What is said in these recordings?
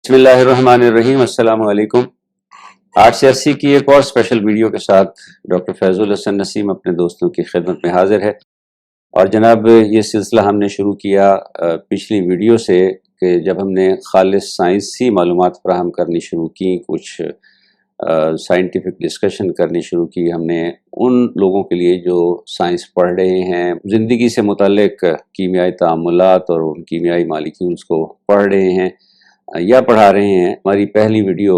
बिस्मिल्लाहिर्रहमानिर्रहीम। अस्सलाम वालेकुम। 8 से 80 की एक और स्पेशल वीडियो के साथ डॉक्टर फैजुल हसन नसीम अपने दोस्तों की खिदमत में हाजिर है। और जनाब, ये सिलसिला हमने शुरू किया पिछली वीडियो से कि जब हमने खालिस साइंसी मालूमात फराहम करनी शुरू की, कुछ साइंटिफिक डिस्कशन करनी शुरू की हमने उन लोगों के लिए जो साइंस पढ़ रहे हैं, ज़िंदगी से मुतल्लिक कीमियाई तामुलात और उन कीमियाई मालिक्यूल्स को पढ़ रहे हैं या पढ़ा रहे हैं। हमारी पहली वीडियो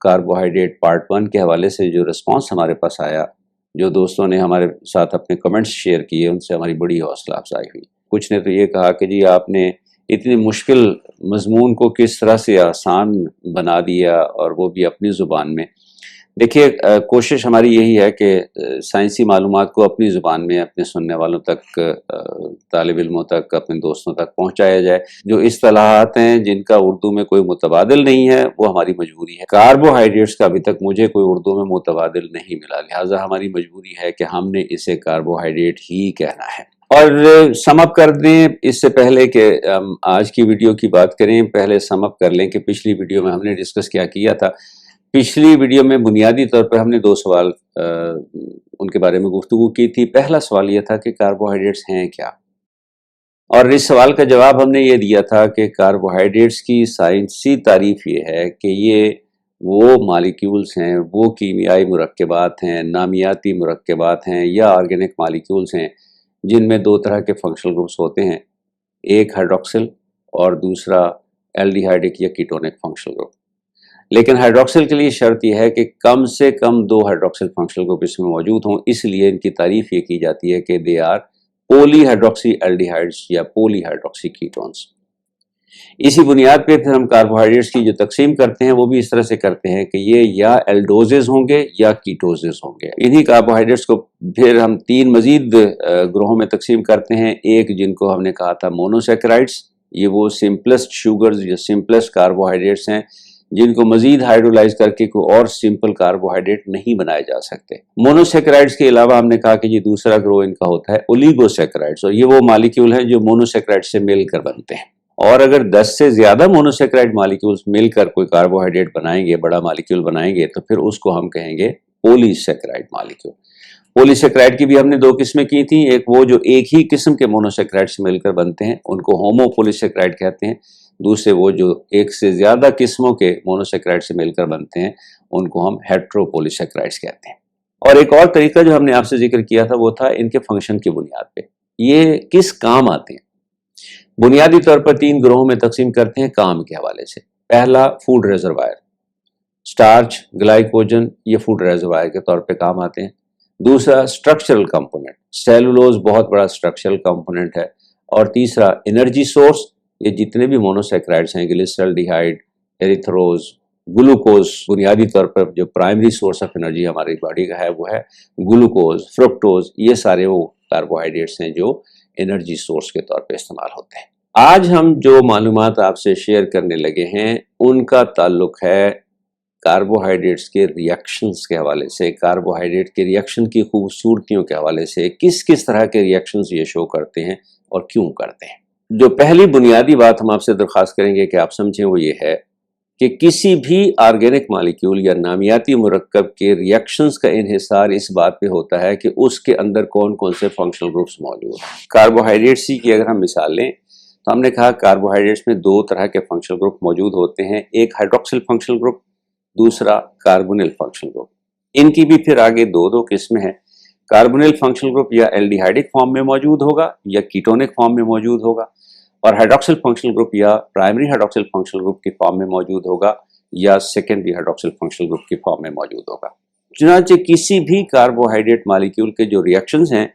कार्बोहाइड्रेट पार्ट 1 के हवाले से जो रिस्पांस हमारे पास आया, जो दोस्तों ने हमारे साथ अपने कमेंट्स शेयर किए, उनसे हमारी बड़ी हौसला अफजाई हुई। कुछ ने तो ये कहा कि जी आपने इतनी मुश्किल मजमून को किस तरह से आसान बना दिया, और वो भी अपनी ज़ुबान में। देखिए, कोशिश हमारी यही है कि साइंसी मालूमात को अपनी ज़ुबान में अपने सुनने वालों तक, तालिब इल्मों तक, अपने दोस्तों तक पहुँचाया जाए। जो इस्तिलाहात हैं जिनका उर्दू में कोई मुतबादिल नहीं है, वो हमारी मजबूरी है। कार्बोहाइड्रेट्स का अभी तक मुझे कोई उर्दू में मुतबादिल नहीं मिला, लिहाजा हमारी मजबूरी है कि हमने इसे कार्बोहाइड्रेट ही कहना है। और सम अप कर दें, इससे पहले कि आज की वीडियो की बात करें, पहले सम अप कर लें कि पिछली वीडियो में हमने डिस्कस क्या किया था। पिछली वीडियो में बुनियादी तौर पर हमने 2 सवाल उनके बारे में गुफ्तगू की थी। पहला सवाल यह था कि कार्बोहाइड्रेट्स हैं क्या, और इस सवाल का जवाब हमने ये दिया था कि कार्बोहाइड्रेट्स की साइंसी तारीफ ये है कि ये वो मालिक्यूल्स हैं, वो कीमियाई मुरक्कबात हैं, नामियाती मुरक्कबात हैं या ऑर्गेनिक मालिक्यूल्स हैं जिनमें 2 तरह के फंक्शनल ग्रुप्स होते हैं, एक हाइड्रोक्सिल और दूसरा एल्डिहाइडिक या कीटोनिक फंक्शनल ग्रुप। लेकिन हाइड्रोक्सिल के लिए शर्त यह है कि कम से कम 2 हाइड्रोक्सिल फंक्शनल ग्रुप इसमें मौजूद हों, इसलिए इनकी तारीफ ये की जाती है कि दे आर पॉलीहाइड्रोक्सी एल्डिहाइड्स या पॉलीहाइड्रोक्सी कीटोन्स। इसी बुनियाद पे फिर हम कार्बोहाइड्रेट्स की जो तकसीम करते हैं वो भी इस तरह से करते हैं कि ये या एल्डोजेज होंगे या कीटोजेज होंगे। इन्हीं कार्बोहाइड्रेट्स को फिर हम 3 मजीद ग्रोहों में तकसीम करते हैं। एक जिनको हमने कहा था मोनोसेकेराइड्स, ये वो सिंपलेस्ट शुगर्स या सिंपलेस्ट कार्बोहाइड्रेट्स हैं जिनको मजीद हाइड्रोलाइज करके कोई और सिंपल कार्बोहाइड्रेट नहीं बनाए जा सकते। मोनोसेकेराइड्स के अलावा हमने कहा कि ये दूसरा ग्रोह इनका होता है ओलिगोसेकेराइड्स, और ये वो मालिक्यूल हैं जो मोनोसेकेराइड्स से मिलकर बनते हैं। और अगर 10 से ज्यादा मोनोसेकेराइड मालिक्यूल्स मिलकर कोई कार्बोहाइड्रेट बनाएंगे, बड़ा मालिक्यूल बनाएंगे, तो फिर उसको हम कहेंगे पॉलीसेकेराइड मालिक्यूल। पॉलीसेकेराइड की भी हमने 2 किस्में की थी। एक वो जो एक ही किस्म के मोनोसेकेराइड से मिलकर बनते हैं, उनको होमोपॉलीसेकेराइड कहते हैं। दूसरे वो जो एक से ज्यादा किस्मों के मोनोसेकेराइड से मिलकर बनते हैं, उनको हम हेट्रोपॉलीसेकेराइड्स कहते हैं। और एक और तरीका जो हमने आपसे जिक्र किया था वो था इनके फंक्शन की बुनियाद पे ये किस काम आते हैं। बुनियादी तौर पर 3 ग्रोहों में तकसीम करते हैं काम के हवाले से। पहला फूड रिजर्वायर, स्टार्च, ग्लाइकोजन, ये फूड रिजर्वायर के तौर पे काम आते हैं। दूसरा स्ट्रक्चरल कंपोनेंट, सेलुलोज बहुत बड़ा स्ट्रक्चरल कंपोनेंट है। और तीसरा एनर्जी सोर्स, ये जितने भी मोनोसेकेराइड्स हैं, ग्लिसरॉल्डिहाइड, एरिथ्रोज, ग्लूकोज, बुनियादी तौर पर जो प्राइमरी सोर्स ऑफ एनर्जी हमारी बॉडी का है वो है ग्लूकोज, फ्रुक्टोज, ये सारे वो कार्बोहाइड्रेट्स हैं जो एनर्जी सोर्स के तौर पे इस्तेमाल होते हैं। आज हम जो मालूमात आपसे शेयर करने लगे हैं उनका ताल्लुक है कार्बोहाइड्रेट्स के रिएक्शंस के हवाले से, कार्बोहाइड्रेट के रिएक्शन की खूबसूरतियों के हवाले से, किस किस तरह के रिएक्शंस ये शो करते हैं और क्यों करते हैं। जो पहली बुनियादी बात हम आपसे दरख्वास्त करेंगे कि आप समझें वो ये है कि किसी भी ऑर्गेनिक मालिक्यूल या नामियाती मुरक्कब के रिएक्शंस का इन्हिसार इस बात पे होता है कि उसके अंदर कौन कौन से फंक्शनल ग्रुप्स मौजूद हैं। कार्बोहाइड्रेट्स की अगर हम मिसाल लें तो हमने कहा कार्बोहाइड्रेट्स में 2 तरह के फंक्शनल ग्रुप मौजूद होते हैं, एक हाइड्रोक्सिल फंक्शनल ग्रुप, दूसरा कार्बोनिल फंक्शनल ग्रुप। इनकी भी फिर आगे 2 किस्में हैं। कार्बोनिल फंक्शनल ग्रुप या एल्डिहाइडिक फॉर्म में मौजूद होगा या कीटोनिक फॉर्म में मौजूद होगा, और हाइड्रोक्सिल फंक्शनल ग्रुप या प्राइमरी हाइड्रोक्सिल फंक्शनल ग्रुप की फॉर्म में मौजूद होगा या सेकेंडरी हाइड्रोक्सिल फंक्शनल ग्रुप की फॉर्म में मौजूद होगा। चुनांचे किसी भी कार्बोहाइड्रेट मॉलिक्यूल के जो रिएक्शंस हैं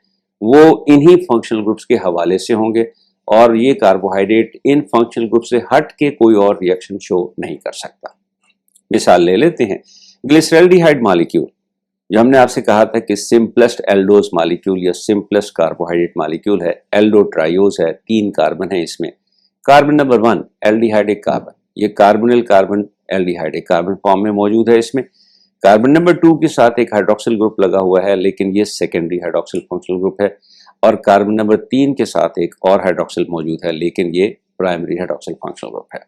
वो इन्हीं फंक्शनल ग्रुप्स के हवाले से होंगे, और ये कार्बोहाइड्रेट इन फंक्शनल ग्रुप से हट के कोई और रिएक्शन शो नहीं कर सकता। मिसाल ले लेते हैं, ग्लिसरॉल्डिहाइड मॉलिक्यूल जो हमने आपसे कहा था कि सिंपलेस्ट एल्डोज मॉलिक्यूल या सिंपलेस्ट कार्बोहाइड्रेट मॉलिक्यूल है, एल्डो ट्रायोज है, 3 कार्बन है इसमें। कार्बन नंबर 1 एल्डिहाइडिक कार्बन, ये carbonyl carbon aldehydic carbon form में मौजूद है इसमें। कार्बन नंबर 2 के साथ एक हाइड्रोक्सिल ग्रुप लगा हुआ है, लेकिन ये सेकेंडरी हाइड्रोक्सिल फंक्शनल ग्रुप है। और कार्बन नंबर 3 के साथ एक और हाइड्रोक्सिल मौजूद है, लेकिन ये प्राइमरी हाइड्रोक्सिल फंक्शनल ग्रुप है।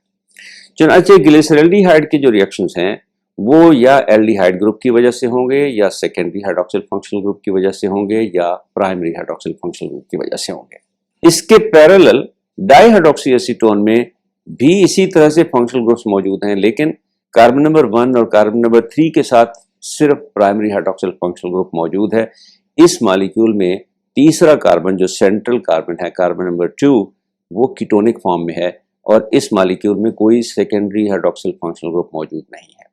चुनांचे ग्लिसरल्डिहाइड के जो रिएक्शंस हैं वो या एल्डिहाइड ग्रुप की वजह से होंगे, या सेकेंडरी हाइड्रॉक्सिल फंक्शनल ग्रुप की वजह से होंगे, या प्राइमरी हाइड्रॉक्सिल फंक्शनल ग्रुप की वजह से होंगे। इसके पैरेलल डाइहाइड्रॉक्सी एसीटोन में भी इसी तरह से फंक्शनल ग्रुप्स मौजूद हैं, लेकिन कार्बन नंबर 1 और कार्बन नंबर 3 के साथ सिर्फ प्राइमरी हाइड्रॉक्सिल फंक्शनल ग्रुप मौजूद है। इस मॉलिक्यूल में तीसरा कार्बन जो सेंट्रल कार्बन है, कार्बन नंबर 2, वो कीटोनिक फॉर्म में है और इस मॉलिक्यूल में कोई सेकेंडरी हाइड्रॉक्सिल फंक्शनल ग्रुप मौजूद नहीं है।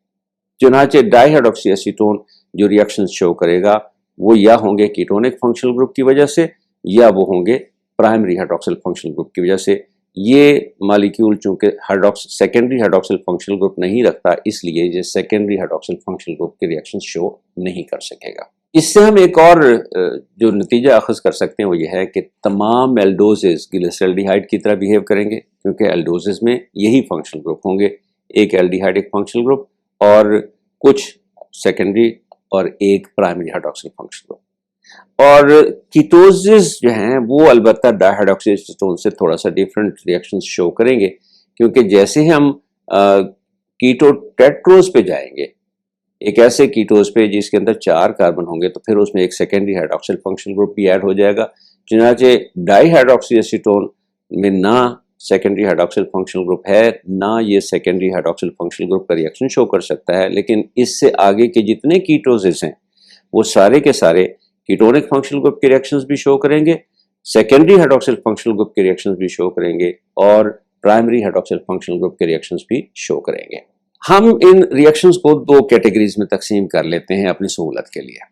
चुनांचे डाइहाइड्रॉक्सी एसीटोन जो रिएक्शन शो करेगा वो या होंगे कीटोनिक फंक्शनल ग्रुप की वजह से, या वो होंगे प्राइमरी हाइड्रॉक्सिल फंक्शनल ग्रुप की वजह से। ये मॉलिक्यूल चूंकि सेकेंडरी हाइड्रॉक्सिल फंक्शनल ग्रुप नहीं रखता, इसलिए ये सेकेंडरी हाइड्रॉक्सिल फंक्शनल ग्रुप के रिएक्शन शो नहीं कर सकेगा। इससे हम एक और जो नतीजा अखज़ कर सकते हैं वो ये है कि तमाम एल्डोजेस ग्लिसरल्डिहाइड की तरह बिहेव करेंगे, क्योंकि एल्डोजेस में यही फंक्शनल ग्रुप होंगे, एक एल्डिहाइड एक फंक्शनल ग्रुप और कुछ सेकेंडरी और एक प्राइमरी हाइड्रॉक्सिल फंक्शनल ग्रुप। और कीटोजेस जो हैं वो अलबत्ता डाइहाइड्रॉक्सी एसीटोन से थोड़ा सा डिफरेंट रिएक्शंस शो करेंगे, क्योंकि जैसे हम कीटोटेट्रोज पे जाएंगे, एक ऐसे कीटोज पे जिसके अंदर 4 कार्बन होंगे, तो फिर उसमें एक सेकेंडरी हाइड्रॉक्सिल फंक्शनल ग्रुप भी ऐड हो जाएगा। चुनांचे डाइहाइड्रॉक्सी एसीटोन में ना सेकेंडरी हाइड्रॉक्सिल फंक्शनल ग्रुप है, ना ये सेकेंडरी हाइड्रॉक्सिल फंक्शनल ग्रुप का रिएक्शन शो कर सकता है, लेकिन इससे आगे के जितने कीटोजेस हैं वो सारे के सारे कीटोनिक फंक्शनल ग्रुप के रिएक्शंस भी शो करेंगे, सेकेंडरी हाइड्रॉक्सिल फंक्शनल ग्रुप के रिएक्शंस भी शो करेंगे और प्राइमरी हाइड्रॉक्सिल फंक्शनल ग्रुप के रिएक्शंस भी शो करेंगे। हम इन रिएक्शंस को 2 कैटेगरीज में तकसीम कर लेते हैं अपनी सहूलत के लिए।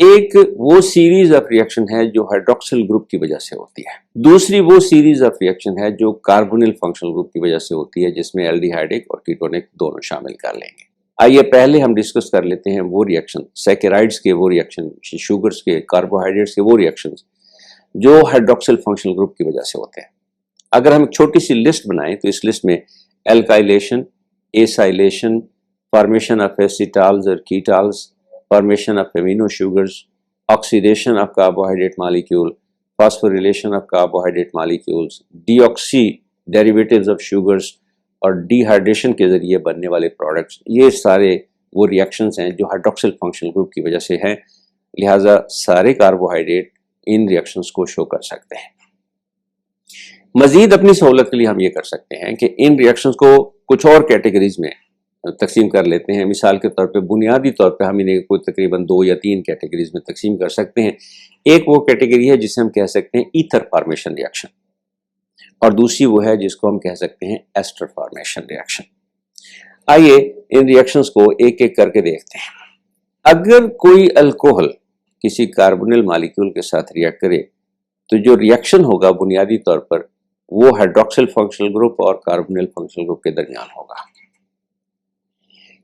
एक वो सीरीज ऑफ रिएक्शन है जो हाइड्रॉक्सिल ग्रुप की वजह से होती है, दूसरी वो सीरीज ऑफ रिएक्शन है जो कार्बोनिल फंक्शनल ग्रुप की वजह से होती है, जिसमें एल्डिहाइडिक और कीटोनिक दोनों शामिल कर लेंगे। आइए पहले हम डिस्कस कर लेते हैं वो रिएक्शन, सैकेराइड्स के वो रिएक्शन, शुगर्स के, कार्बोहाइड्रेट्स के वो रिएक्शन जो हाइड्रॉक्सिल फंक्शनल ग्रुप की वजह से होते हैं। अगर हम एक छोटी सी लिस्ट बनाएं तो इस लिस्ट में alkylation, acylation, formation of acetals और ketals, formation of amino sugars, oxidation of carbohydrate molecule, phosphorylation of carbohydrate molecules, deoxy derivatives of sugars और डिहाइड्रेशन के जरिए बनने वाले प्रोडक्ट्स, ये सारे वो रिएक्शंस हैं जो हाइड्रॉक्सिल फंक्शनल ग्रुप की वजह से हैं। लिहाजा सारे कार्बोहाइड्रेट इन रिएक्शंस को शो कर सकते हैं। मजीद अपनी सहूलत के लिए हम ये कर सकते हैं कि इन रिएक्शंस को कुछ और कैटेगरीज में तकसीम कर लेते हैं। मिसाल के तौर पे बुनियादी तौर पे हम इन्हें कोई तकरीबन 2 या 3 कैटेगरीज में तकसीम कर सकते हैं। एक वो कैटेगरी है जिसे हम कह सकते हैं ईथर फॉर्मेशन रिएक्शन, और दूसरी वो है जिसको हम कह सकते हैं एस्टर फॉर्मेशन रिएक्शन। आइए इन रिएक्शंस को एक एक करके देखते हैं। अगर कोई अल्कोहल किसी कार्बोनिल मॉलिक्यूल के साथ रिएक्ट करे तो जो रिएक्शन होगा बुनियादी तौर पर वो हाइड्रॉक्सिल फंक्शनल ग्रुप और कार्बोनिल फंक्शनल ग्रुप के दरमियान होगा।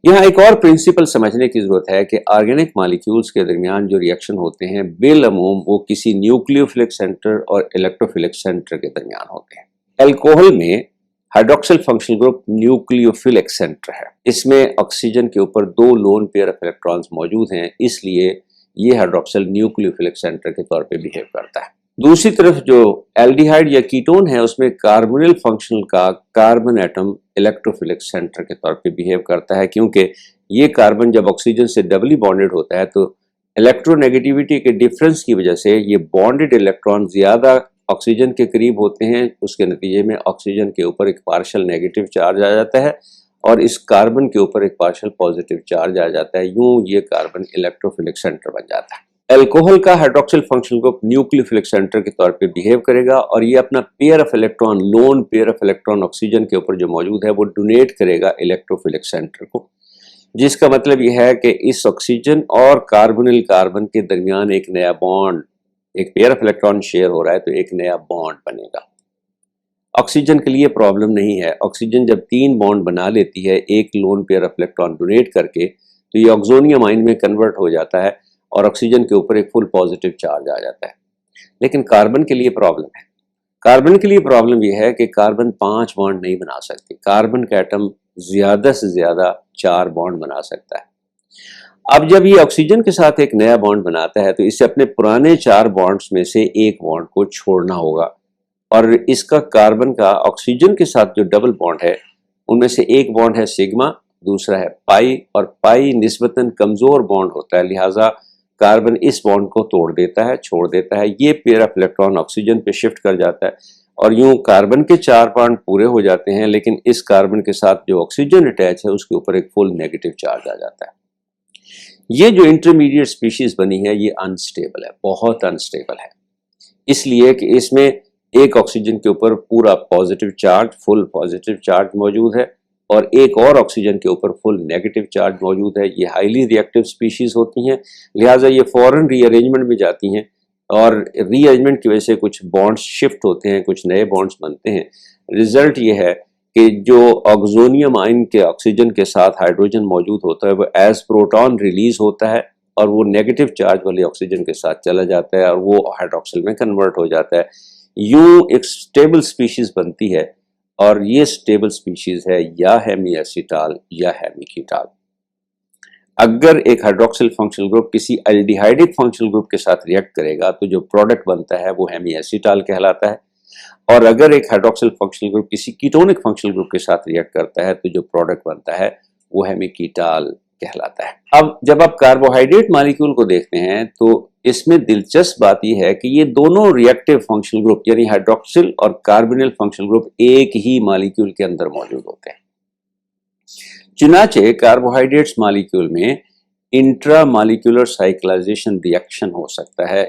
यहाँ एक और प्रिंसिपल समझने की जरूरत है कि ऑर्गेनिक मॉलिक्यूल्स के दरमियान जो रिएक्शन होते हैं बेलमूम वो किसी न्यूक्लियोफिलिक सेंटर और इलेक्ट्रोफिलिक सेंटर के दरमियान होते हैं। अल्कोहल में hydroxyl functional group nucleophilic centre है, इसमें ऑक्सीजन के ऊपर 2 लोन पेयर ऑफ इलेक्ट्रॉन्स मौजूद हैं, इसलिए ये हाइड्रॉक्सिल न्यूक्लियोफिलिक सेंटर के तौर पे बिहेव करता है। दूसरी तरफ जो एल्डिहाइड या कीटोन है उसमें कार्बोनिल फंक्शनल का कार्बन एटम इलेक्ट्रोफिलिक सेंटर के तौर पे बिहेव करता है, क्योंकि ये कार्बन जब ऑक्सीजन से डबली बॉन्डेड होता है तो इलेक्ट्रोनेगेटिविटी के डिफरेंस की वजह से ये बॉन्डेड इलेक्ट्रॉन ज्यादा ऑक्सीजन के करीब होते हैं, उसके नतीजे में ऑक्सीजन के ऊपर एक पार्शियल नेगेटिव चार्ज आ जाता है और इस कार्बन के ऊपर एक पार्शियल पॉजिटिव चार्ज आ जाता है। यूं ये कार्बन इलेक्ट्रोफिलिक सेंटर बन जाता है। अल्कोहल का hydroxyl functional group nucleophilic centre के तौर पे बिहेव करेगा और ये अपना pair of electron, lone pair of electron oxygen के ऊपर जो मौजूद है वो डोनेट करेगा इलेक्ट्रोफिलिक सेंटर को, जिसका मतलब ये है कि इस ऑक्सीजन और कार्बोनिल कार्बन के दरमियान एक नया बॉन्ड, एक पेयर ऑफ इलेक्ट्रॉन शेयर हो रहा है तो एक नया बॉन्ड बनेगा। ऑक्सीजन के लिए प्रॉब्लम नहीं है, ऑक्सीजन जब 3 बॉन्ड बना लेती है एक lone pair of electron donate करके तो ये ऑक्सोनियम आयन में कन्वर्ट हो जाता है और ऑक्सीजन के ऊपर एक फुल पॉजिटिव चार्ज आ जाता है। लेकिन कार्बन के लिए प्रॉब्लम है। कार्बन के लिए प्रॉब्लम यह है कि कार्बन 5 बॉन्ड नहीं बना सकती, कार्बन का एटम ज्यादा से ज्यादा 4 बॉन्ड बना सकता है। अब जब ये ऑक्सीजन के साथ एक नया बॉन्ड बनाता है तो इसे अपने पुराने 4 बॉन्ड्स में से एक बॉन्ड को छोड़ना होगा और इसका कार्बन का ऑक्सीजन के साथ जो डबल बॉन्ड है उनमें से एक बॉन्ड है सिग्मा, दूसरा है पाई, और पाई निस्बतन कमजोर बॉन्ड होता है, लिहाजा कार्बन इस बॉन्ड को तोड़ देता है, छोड़ देता है, ये पेयर ऑफ इलेक्ट्रॉन ऑक्सीजन पे शिफ्ट कर जाता है और यूं कार्बन के 4 बॉन्ड पूरे हो जाते हैं, लेकिन इस कार्बन के साथ जो ऑक्सीजन अटैच है उसके ऊपर एक फुल नेगेटिव चार्ज आ जाता है। ये जो इंटरमीडिएट स्पीशीज बनी है ये अनस्टेबल है, बहुत अनस्टेबल है, इसलिए कि इसमें एक ऑक्सीजन के ऊपर पूरा positive charge, full positive charge मौजूद है और एक और ऑक्सीजन के ऊपर फुल नेगेटिव चार्ज मौजूद है। ये हाईली रिएक्टिव स्पीशीज होती हैं, लिहाजा ये फौरन रीअरेंजमेंट में जाती हैं और रीअरेंजमेंट की वजह से कुछ बॉन्ड्स शिफ्ट होते हैं, कुछ नए बॉन्ड्स बनते हैं। रिजल्ट ये है कि जो ऑक्सोनियम आयन के ऑक्सीजन के साथ हाइड्रोजन मौजूद होता है वो एज प्रोटॉन रिलीज होता है और वो नेगेटिव चार्ज वाले ऑक्सीजन के साथ चला जाता है और वो हाइड्रोक्सिल में कन्वर्ट हो जाता है। यूं एक स्टेबल स्पीशीज बनती है और ये स्टेबल स्पीशीज है या हेमी एसीटाल या हेमिकीटाल। अगर एक हाइड्रोक्सिल फंक्शनल ग्रुप किसी एल्डिहाइडिक फंक्शनल ग्रुप के साथ रिएक्ट करेगा तो जो प्रोडक्ट बनता है वो हेमी एसीटाल कहलाता है, और अगर एक हाइड्रोक्सिल फंक्शनल ग्रुप किसी कीटोनिक फंक्शनल ग्रुप के साथ रिएक्ट करता है तो जो प्रोडक्ट बनता है वो हेमिकीटाल कहलाता है। अब जब आप कार्बोहाइड्रेट मॉलिक्यूल को देखते हैं तो इसमें दिलचस्प बात यह है कि ये दोनों रिएक्टिव फंक्शनल ग्रुप यानी हाइड्रोक्सिल और कार्बोनिल फंक्शनल ग्रुप एक ही मॉलिक्यूल के अंदर मौजूद होते हैं। चुनाचे कार्बोहाइड्रेट्स मॉलिक्यूल में इंट्रा मॉलिक्यूलर साइक्लाइजेशन रिएक्शन हो सकता है।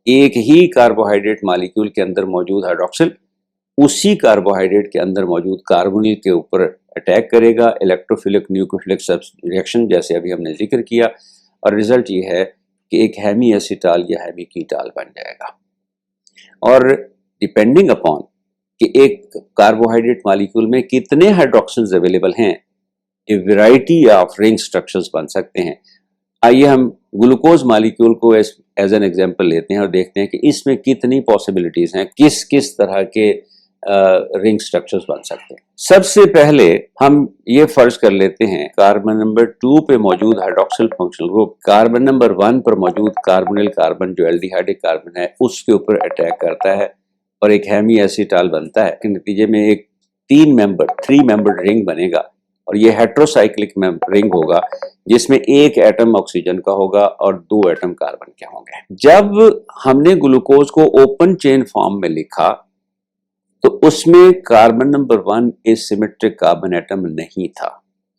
एक ही कार्बोहाइड्रेट मॉलिक्यूल के अंदर मौजूद हाइड्रोक्सिल उसी कार्बोहाइड्रेट के अंदर मौजूद कार्बोनिल के ऊपर अटैक करेगा, इलेक्ट्रोफिलिक न्यूक्लियोफिलिक रिएक्शन जैसे अभी हमने जिक्र किया, और रिजल्ट ये है कि एक हेमी एसीटाल या हेमिकीटाल बन जाएगा। और डिपेंडिंग अपॉन कि एक कार्बोहाइड्रेट मॉलिक्यूल में कितने हाइड्रोक्सिल्स अवेलेबल हैं, ए वैरायटी ऑफ रिंग स्ट्रक्चर्स बन सकते हैं। आइए हम ग्लूकोज मॉलिक्यूल को एज एन एग्जांपल लेते हैं और देखते हैं कि इसमें कितनी पॉसिबिलिटीज हैं, किस किस तरह के रिंग स्ट्रक्चर्स बन सकते हैं। सबसे पहले हम ये फर्ज कर लेते हैं कार्बन नंबर 2 पे मौजूद hydroxyl functional group carbon number 1 पर मौजूद कार्बोनिल कार्बन जो एल्डिहाइडिक कार्बन है उसके ऊपर अटैक करता है और एक हेमी एसीटाल बनता है। के नतीजे में एक 3 मेंबर रिंग बनेगा और ये हेट्रोसाइक्लिक रिंग होगा जिसमें एक एटम ऑक्सीजन का होगा और 2 एटम कार्बन के होंगे। जब हमने ग्लूकोज को ओपन चेन फॉर्म में लिखा तो उसमें carbon number 1 asymmetric carbon atom नहीं था।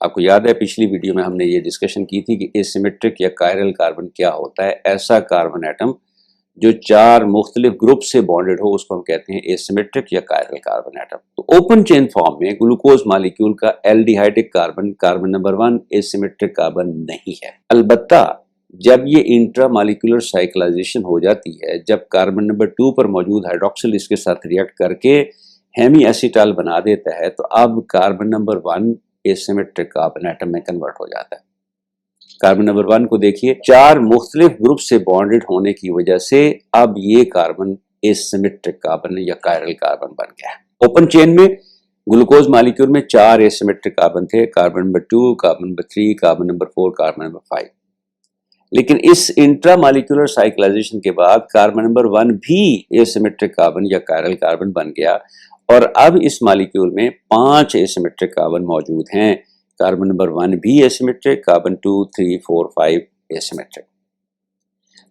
आपको याद है पिछली वीडियो में हमने ये डिस्कशन की थी कि एसिमेट्रिक या कायरल कार्बन क्या होता है। ऐसा कार्बन एटम जो 4 मुख्तलिफ ग्रुप से बॉन्डेड हो उसको हम कहते हैं एसिमेट्रिक या कायरल कार्बन एटम। तो ओपन चेन फॉर्म में ग्लूकोज मॉलिक्यूल का aldehydic carbon carbon number 1 asymmetric carbon नहीं है। अलबत्ता जब ये इंट्रा मॉलिक्यूलर साइक्लाइजेशन हो जाती है, जब कार्बन नंबर 2 पर मौजूद हाइड्रोक्सिल इसके साथ रिएक्ट करके हेमी एसीटाल बना देता है तो अब carbon number 1 asymmetric carbon atom में कन्वर्ट हो जाता है। कार्बन नंबर 1 को देखिए, 4 मुख्तलिफ ग्रुप से बॉन्डेड होने की वजह से अब ये कार्बन एसिमेट्रिक कार्बन या कायरल कार्बन बन गया है। ओपन चेन में ग्लूकोज मॉलिक्यूल में 4 एसिमेट्रिक कार्बन थे, carbon number 2, carbon number 3, carbon number 4, carbon number 5। लेकिन इस इंट्रा मॉलिक्यूलर साइक्लाइजेशन के बाद कार्बन नंबर 1 भी एसिमेट्रिक कार्बन या कायरल कार्बन बन गया और अब इस मॉलिक्यूल में 5 एसिमेट्रिक कार्बन मौजूद हैं। कार्बन नंबर 1 भी एसिमेट्रिक, कार्बन 2, 3, 4, 5 एसिमेट्रिक।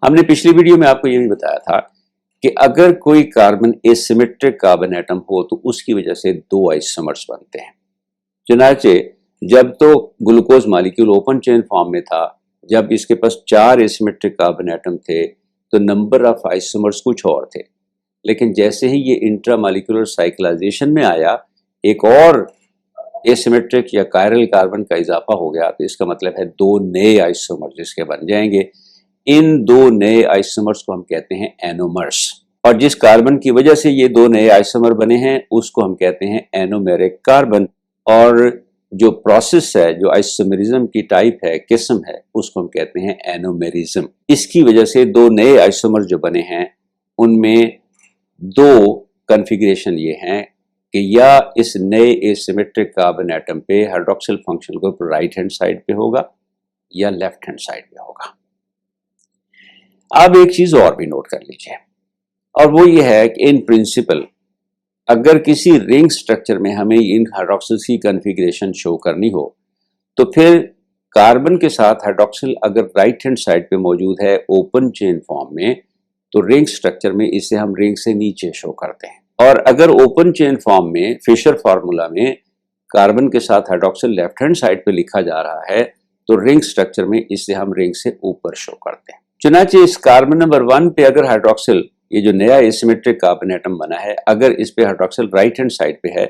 हमने पिछली वीडियो में आपको ये भी बताया था कि अगर कोई कार्बन एसिमेट्रिक कार्बन एटम हो तो उसकी वजह से 2 आइसोमर्स बनते हैं। चुनाचे जब तो glucose molecule open chain form में था, जब इसके पास 4 एसिमेट्रिक कार्बन एटम थे तो नंबर ऑफ आइसोमर्स कुछ और थे, लेकिन जैसे ही ये इंट्रा मॉलिक्यूलर साइक्लाइजेशन में आया एक और एसिमेट्रिक या कायरल कार्बन का इजाफा हो गया, तो इसका मतलब है 2 नए आइसोमर्स इसके बन जाएंगे। इन 2 नए आइसोमर्स को हम कहते हैं एनोमर्स, और जिस कार्बन की वजह से ये 2 नए आइसोमर बने हैं उसको हम कहते हैं एनोमेरिक कार्बन। और जो प्रोसेस है, जो आइसोमेरिज्म की टाइप है, किस्म है, उसको हम कहते हैं एनोमेरिज्म। इसकी वजह से 2 नए आइसोमर जो बने हैं उनमें 2 कॉन्फ़िगरेशन ये हैं कि या इस नए एसिमेट्रिक कार्बन एटम पे hydroxyl functional group right hand side पे होगा या लेफ्ट हैंड साइड पे होगा। अब एक चीज और भी नोट कर लीजिए, और वो ये है कि इन प्रिंसिपल अगर किसी रिंग स्ट्रक्चर में हमें इन हाइड्रोक्सिल्स की कॉन्फ़िगरेशन शो करनी हो तो फिर कार्बन के साथ हाइड्रोक्सिल अगर राइट हैंड साइड पे मौजूद है ओपन चेन फॉर्म में, तो रिंग स्ट्रक्चर में इसे हम रिंग से नीचे शो करते हैं। और अगर ओपन चेन फॉर्म में फिशर फार्मूला में कार्बन के साथ हाइड्रोक्सिल लेफ्ट हैंड साइड पे लिखा जा रहा है, तो रिंग स्ट्रक्चर में इसे हम रिंग से ऊपर शो करते हैं। चुनांचे इस कार्बन नंबर 1 पे अगर हाइड्रोक्सिल, ये जो नया एसिमेट्रिक कार्बन एटम बना है, अगर इस पे हाइड्रोक्सिल राइट हैंड साइड पे है,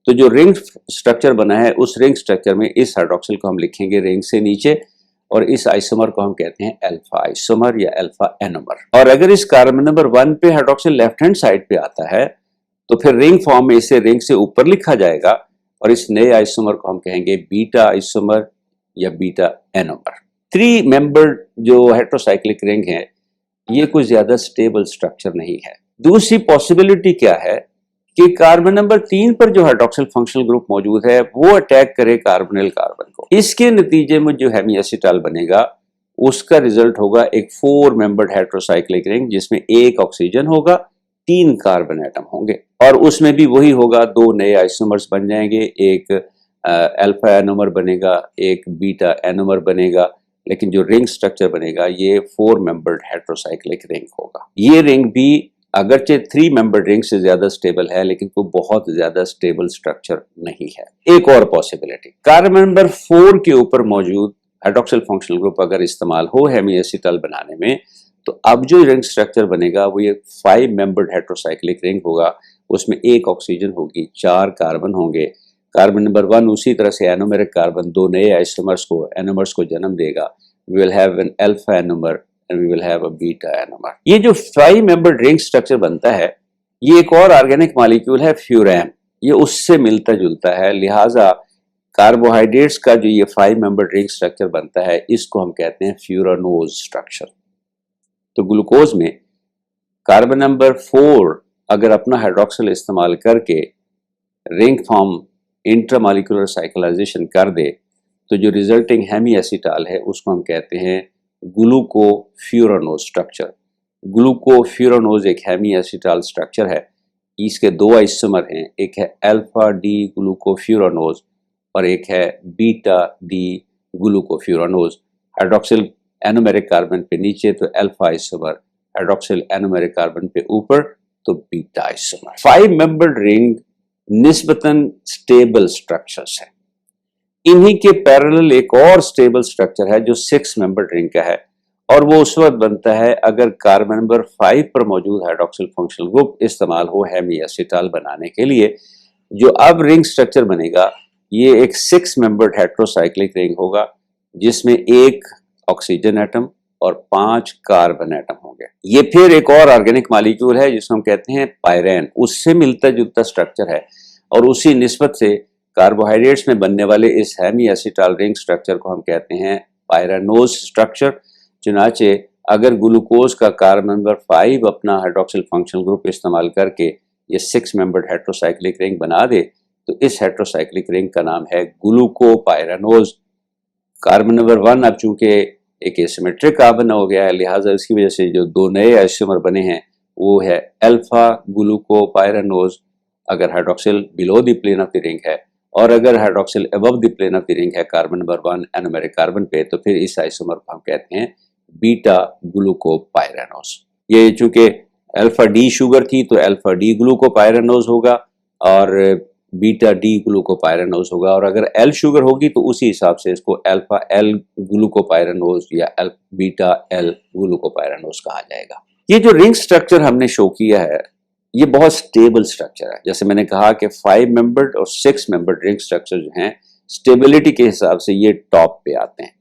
तो जो रिंग स्ट्रक्चर बना है उस रिंग स्ट्रक्चर में इस हाइड्रोक्सिल को हम लिखेंगे रिंग से नीचे, और इस आइसोमर को हम कहते हैं अल्फा आइसोमर या अल्फा एनोमर। और अगर इस कार्बन नंबर 1 पे हाइड्रोक्सिल लेफ्ट हैंड साइड पे आता है, तो फिर रिंग फॉर्म में इसे रिंग से ऊपर लिखा जाएगा, और इस नए आइसोमर को हम कहेंगे बीटा आइसोमर या बीटा एनोमर। 3 मेंबर्ड जो हेटेरोसाइक्लिक रिंग है, ये कुछ ज्यादा स्टेबल स्ट्रक्चर नहीं है। दूसरी पॉसिबिलिटी क्या है कि कार्बन नंबर 3 पर जो हाइड्रोक्सिल फंक्शनल ग्रुप मौजूद है वो अटैक करे कार्बोनिल कार्बन को। इसके नतीजे में जो हेमीएसिटाल बनेगा उसका रिजल्ट होगा एक 4 मेंबर्ड हेटेरोसाइक्लिक रिंग, जिसमें एक ऑक्सीजन होगा, 3 कार्बन एटम होंगे, और उसमें भी वही होगा, 2 नए आइसोमर्स बन जाएंगे, एक अल्फा एनोमर बनेगा, एक बीटा एनोमर बनेगा, लेकिन जो रिंग स्ट्रक्चर बनेगा ये 4 मेंबर्ड हेटेरोसाइक्लिक रिंग होगा। ये रिंग भी अगरचे 3 मेंबर्ड रिंग से ज्यादा स्टेबल है, लेकिन कोई बहुत ज्यादा स्टेबल स्ट्रक्चर नहीं है। एक और पॉसिबिलिटी, कार्बन नंबर 4 के ऊपर मौजूद हाइड्रोक्सिल फंक्शनल ग्रुप अगर इस्तेमाल हो हेमीएसिटाल बनाने में, तो अब जो रिंग स्ट्रक्चर बनेगा वो ये 5 मेंबर्ड हेटेरोसाइक्लिक रिंग होगा। उसमें एक ऑक्सीजन होगी, 4 कार्बन होंगे। कार्बन नंबर 1 उसी तरह से एनोमेरिक कार्बन 2 नए एनोमर्स को जन्म देगा। We will have an alpha anomer and we will have a beta enomer। ये जो 5 membered ring structure बनता है, ये एक और ऑर्गेनिक मॉलिक्यूल है फ्यूरैन, ये उससे मिलता जुलता है, लिहाजा कार्बोहाइड्रेट्स का जो ये 5 membered ring structure बनता है इसको हम कहते हैं फ्यूरानोज स्ट्रक्चर। तो ग्लूकोज में कार्बन नंबर 4 अगर अपना हाइड्रोक्सिल इस्तेमाल करके रिंग फॉर्म इंट्रामॉलिक्यूलर साइक्लाइजेशन कर दे, तो जो रिजल्टिंग हेमीएसिटाल है उसको हम कहते हैं ग्लूकोफ्यूरानोज स्ट्रक्चर। ग्लूकोफ्यूरानोज एक हेमीएसिटाल स्ट्रक्चर है। इसके 2 आइसोमर हैं, एक है अल्फा डी ग्लूकोफ्यूरानोज और एक है beta D glucofuranose. Hydroxyl anomeric carbon पे नीचे तो alpha isomer, hydroxyl anomeric carbon पे ऊपर तो बीटा आइसोमर। 5 मेंबर्ड रिंग निस्बतन स्टेबल स्ट्रक्चर्स हैं। इन्हीं के पैरेलल एक और स्टेबल स्ट्रक्चर है जो 6 मेंबर्ड रिंग का है, और वो उस वक्त बनता है अगर कार्बन नंबर 5 पर मौजूद हाइड्रोक्सिल फंक्शनल ग्रुप इस्तेमाल हो हेमीएसिटाल बनाने के लिए। जो अब रिंग स्ट्रक्चर बनेगा ये एक 6 मेंबर्ड हेटेरोसाइक्लिक रिंग होगा, जिसमें एक ऑक्सीजन एटम और 5 कार्बन एटम होंगे। ये फिर एक और ऑर्गेनिक मॉलिक्यूल है जिसको हम कहते हैं पायरेन, उससे मिलता जुलता स्ट्रक्चर है, और उसी निस्बत से कार्बोहाइड्रेट्स में बनने वाले इस हेमीएसिटाल रिंग स्ट्रक्चर को हम कहते हैं पायरानोज स्ट्रक्चर। चुनाचे अगर ग्लूकोज का कार्बन नंबर 5 अपना हाइड्रोक्सिल फंक्शनल ग्रुप इस्तेमाल करके ये 6 मेंबर्ड हेटेरोसाइक्लिक रिंग बना दे, तो इस हेटेरोसाइक्लिक रिंग का नाम है ग्लूकोपायरानोज। कार्बन नंबर 1 अब चूंकि एक एसिमेट्रिक कार्बन हो गया है, लिहाजा इसकी वजह से जो 2 नए आइसोमर बने हैं वो है अल्फा ग्लूकोपायरानोज अगर hydroxyl below the plane of the ring है, और अगर hydroxyl above the plane of the ring है कार्बन नंबर 1 एनोमेरिक कार्बन पे, तो फिर इस आइसोमर को हम कहते हैं बीटा ग्लूकोपायरानोज। ये चूंकि अल्फा डी शुगर थी तो अल्फा डी ग्लूकोपायरानोज होगा और बीटा डी ग्लूकोपायरानोज होगा, और अगर एल शुगर होगी तो उसी हिसाब से इसको अल्फा एल ग्लूकोपायरानोज या बीटा एल ग्लूकोपायरानोज कहा जाएगा। ये जो रिंग स्ट्रक्चर हमने शो किया है ये बहुत स्टेबल स्ट्रक्चर है। जैसे मैंने कहा कि 5 मेंबर्ड और 6 मेंबर्ड रिंग स्ट्रक्चर जो हैं स्टेबिलिटी के हिसाब से ये टॉप पे आते हैं।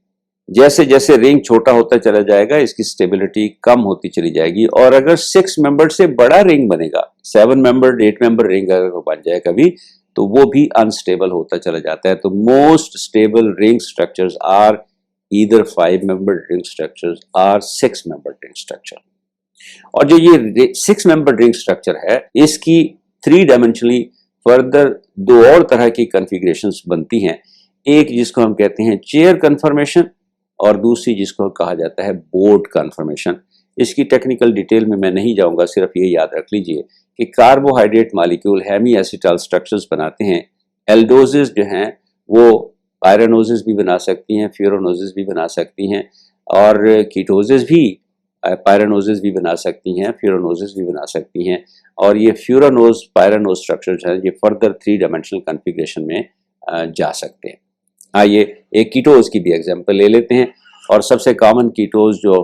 जैसे जैसे रिंग छोटा होता चला जाएगा इसकी स्टेबिलिटी कम होती चली जाएगी, और अगर 6 मेंबर्ड से बड़ा रिंग बनेगा, 7 मेंबर्ड 8 मेंबर रिंग अगर बन जाए कभी, तो वो भी अनस्टेबल होता चला जाता है। तो most stable ring structures are either 5 membered ring structures are 6 membered ring structure. और जो ये 6 मेंबर्ड रिंग स्ट्रक्चर है इसकी 3 डायमेंशनली फर्दर 2 और तरह की कॉन्फ़िगरेशंस बनती हैं। एक जिसको हम कहते हैं चेयर कन्फर्मेशन और दूसरी जिसको कहा जाता है बोर्ड कन्फर्मेशन। इसकी टेक्निकल डिटेल में मैं नहीं जाऊंगा, सिर्फ ये याद रख लीजिए कि carbohydrate molecule hemiacetal structures बनाते हैं। एल्डोजेस जो हैं वो पायरानोजेस भी बना सकती हैं, फ्यूरानोजेस भी बना सकती हैं, और कीटोजेस भी पायरानोजेस भी बना सकती हैं, फ्यूरानोजेस भी बना सकती हैं। और ये फ्यूरानोज पायरानोज स्ट्रक्चर्स हैं, ये फर्दर 3 डायमेंशनल कॉन्फ़िगरेशन में जा सकते हैं। आइए एक कीटोज की भी एग्जांपल ले लेते हैं, और सबसे कॉमन कीटोज जो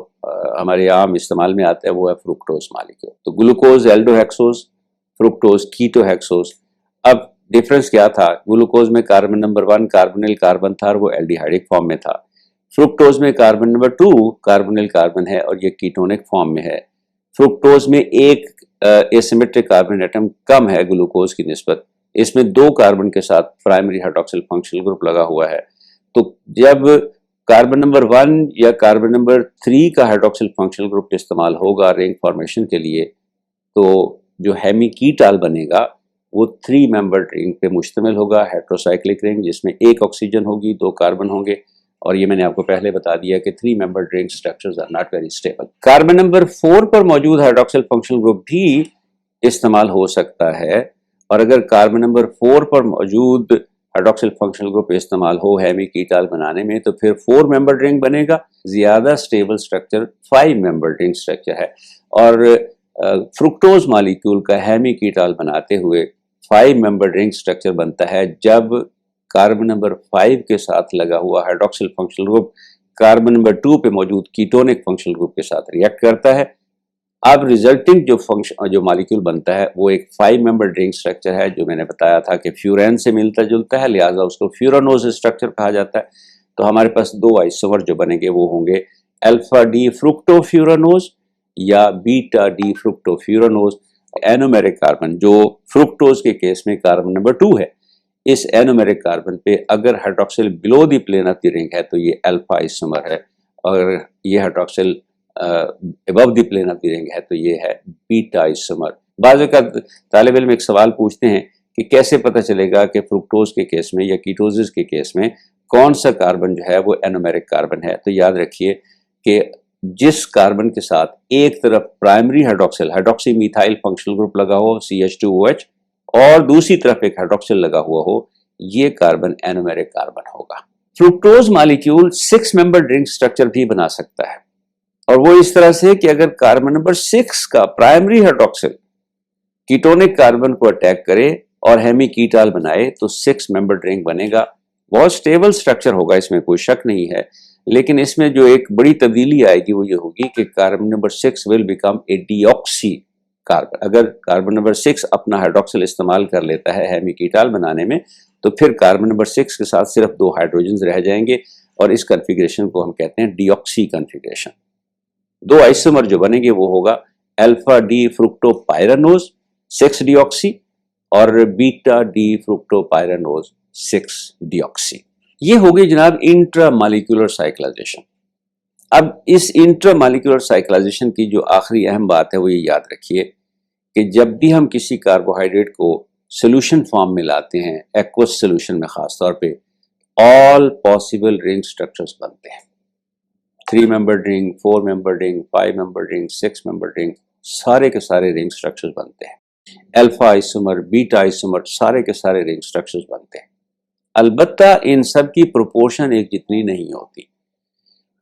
हमारे आम इस्तेमाल में आता है वो है फ्रुक्टोज मॉलिक्यूल। तो ग्लूकोज एल्डोहेक्सोज, फ्रुक्टोज कीटोहेक्सोज। अब डिफरेंस क्या था? ग्लूकोज में कार्बन नंबर 1 कार्बोनिल कार्बन था और वो एल्डिहाइडिक फॉर्म में था। फ्रुक्टोज में कार्बन नंबर 2 कार्बोनिल कार्बन है और ये कीटोनिक फॉर्म में है। फ्रुक्टोज में एक एसिमेट्रिक कार्बन एटम कम है ग्लूकोज की निस्बत, इसमें 2 कार्बन के साथ प्राइमरी हाइड्रोक्सिल फंक्शनल ग्रुप लगा हुआ है। तो जब कार्बन नंबर 1 या कार्बन नंबर 3 का हाइड्रोक्सिल फंक्शनल ग्रुप इस्तेमाल होगा रिंग फॉर्मेशन के लिए, तो जो हेमीकीटाल बनेगा वो 3 मेंबर्ड रिंग पे मुश्तमिल होगा, हेट्रोसाइक्लिक रिंग, जिसमें 1 ऑक्सीजन होगी, 2 कार्बन होंगे। और ये मैंने आपको पहले बता दिया कि 3 membered ring structures are not very stable. Carbon number 4 पर मौजूद हाइड्रोक्सिल फंक्शनल ग्रुप भी इस्तेमाल हो सकता है, और अगर कार्बन नंबर 4 पर मौजूद हाइड्रोक्सिल फंक्शनल ग्रुप इस्तेमाल हो हेमीकीटाल बनाने में, तो फिर 4 मेंबर्ड रिंग बनेगा। ज्यादा stable structure 5 membered ring structure है, और फ्रुक्टोज मॉलिक्यूल का हेमीकीटाल बनाते हुए 5 मेंबर्ड रिंग स्ट्रक्चर बनता है जब कार्बन नंबर 5 के साथ लगा हुआ hydroxyl functional group carbon number 2 पे मौजूद कीटोनिक फंक्शनल ग्रुप के साथ रिएक्ट करता है। अब रिजल्टिंग जो मॉलिक्यूल बनता है वो एक 5 मेंबर्ड रिंग स्ट्रक्चर है, जो मैंने बताया था कि फ्यूरेन से मिलता जुलता है, लिहाजा उसको फ्यूरानोज स्ट्रक्चर कहा जाता है। तो हमारे पास 2 आइसोमर जो बनेंगे वो होंगे अल्फा डी फ्रुक्टोफ्यूरानोज या beta D fructofuranose. Anomeric carbon जो फ्रुक्टोज के केस में कार्बन नंबर 2 है, इस एनोमेरिक कार्बन पे अगर hydroxyl below the plane of the ring है तो ये अल्फा आइसोमर है, और ये hydroxyl above the plane of the ring है तो ये है बीटा आइसोमर। बाज़ तालिब इल्म एक सवाल पूछते हैं कि कैसे पता चलेगा कि फ्रुक्टोज के केस में या कीटोसिस के केस में कौन सा कार्बन जो है वो एनोमेरिक कार्बन है। तो याद रखिए कि जिस कार्बन के साथ एक तरफ primary hydroxy methyl functional group लगा हो CH2OH, और दूसरी तरफ एक हाइड्रोक्सिल लगा हुआ हो, ये कार्बन एनोमेरिक कार्बन होगा। Fructose molecule 6 membered ring structure भी बना सकता है, और वो इस तरह से कि अगर कार्बन नंबर 6 का प्राइमरी हाइड्रोक्सिल कीटोनिक कार्बन को अटैक करे और हेमीकीटाल बनाए तो 6 मेंबर्ड रिंग बनेगा। बहुत स्टेबल स्ट्रक्चर होगा, इसमें कोई शक नहीं है, लेकिन इसमें जो एक बड़ी तब्दीली आएगी वो ये होगी कि carbon number 6 will become a deoxy carbon. अगर कार्बन नंबर 6 अपना हाइड्रोक्सिल इस्तेमाल कर लेता है हेमीकीटाल बनाने में, तो फिर कार्बन नंबर 6 के साथ सिर्फ 2 हाइड्रोजन रह जाएंगे, और इस कन्फिग्रेशन को हम कहते हैं डीऑक्सी कन्फिग्रेशन। 2 आइसोमर जो बनेंगे वो होगा अल्फा डी फ्रुक्टोपायरानोज 6 डीऑक्सी और बीटा डी फ्रुक्टोपायरानोज 6 डीऑक्सी। ये हो गई जनाब इंट्रामॉलिक्यूलर साइक्लाइजेशन। अब इस इंट्रामॉलिक्यूलर साइक्लाइजेशन की जो आखिरी अहम बात है वो ये याद रखिए कि जब भी हम किसी कार्बोहाइड्रेट को सोल्यूशन फॉर्म में लाते हैं, एक्वस सोल्यूशन में खास तौर पे, ऑल पॉसिबल रिंग स्ट्रक्चर्स बनते हैं। 3 membered ring, 4 membered ring, 5 membered ring, 6 membered ring, सारे के सारे रिंग स्ट्रक्चर्स बनते हैं। अल्फा आइसोमर, बीटा आइसोमर, सारे के सारे रिंग स्ट्रक्चर्स बनते हैं। अलबत्ता इन सब की प्रोपोर्शन एक जितनी नहीं होती।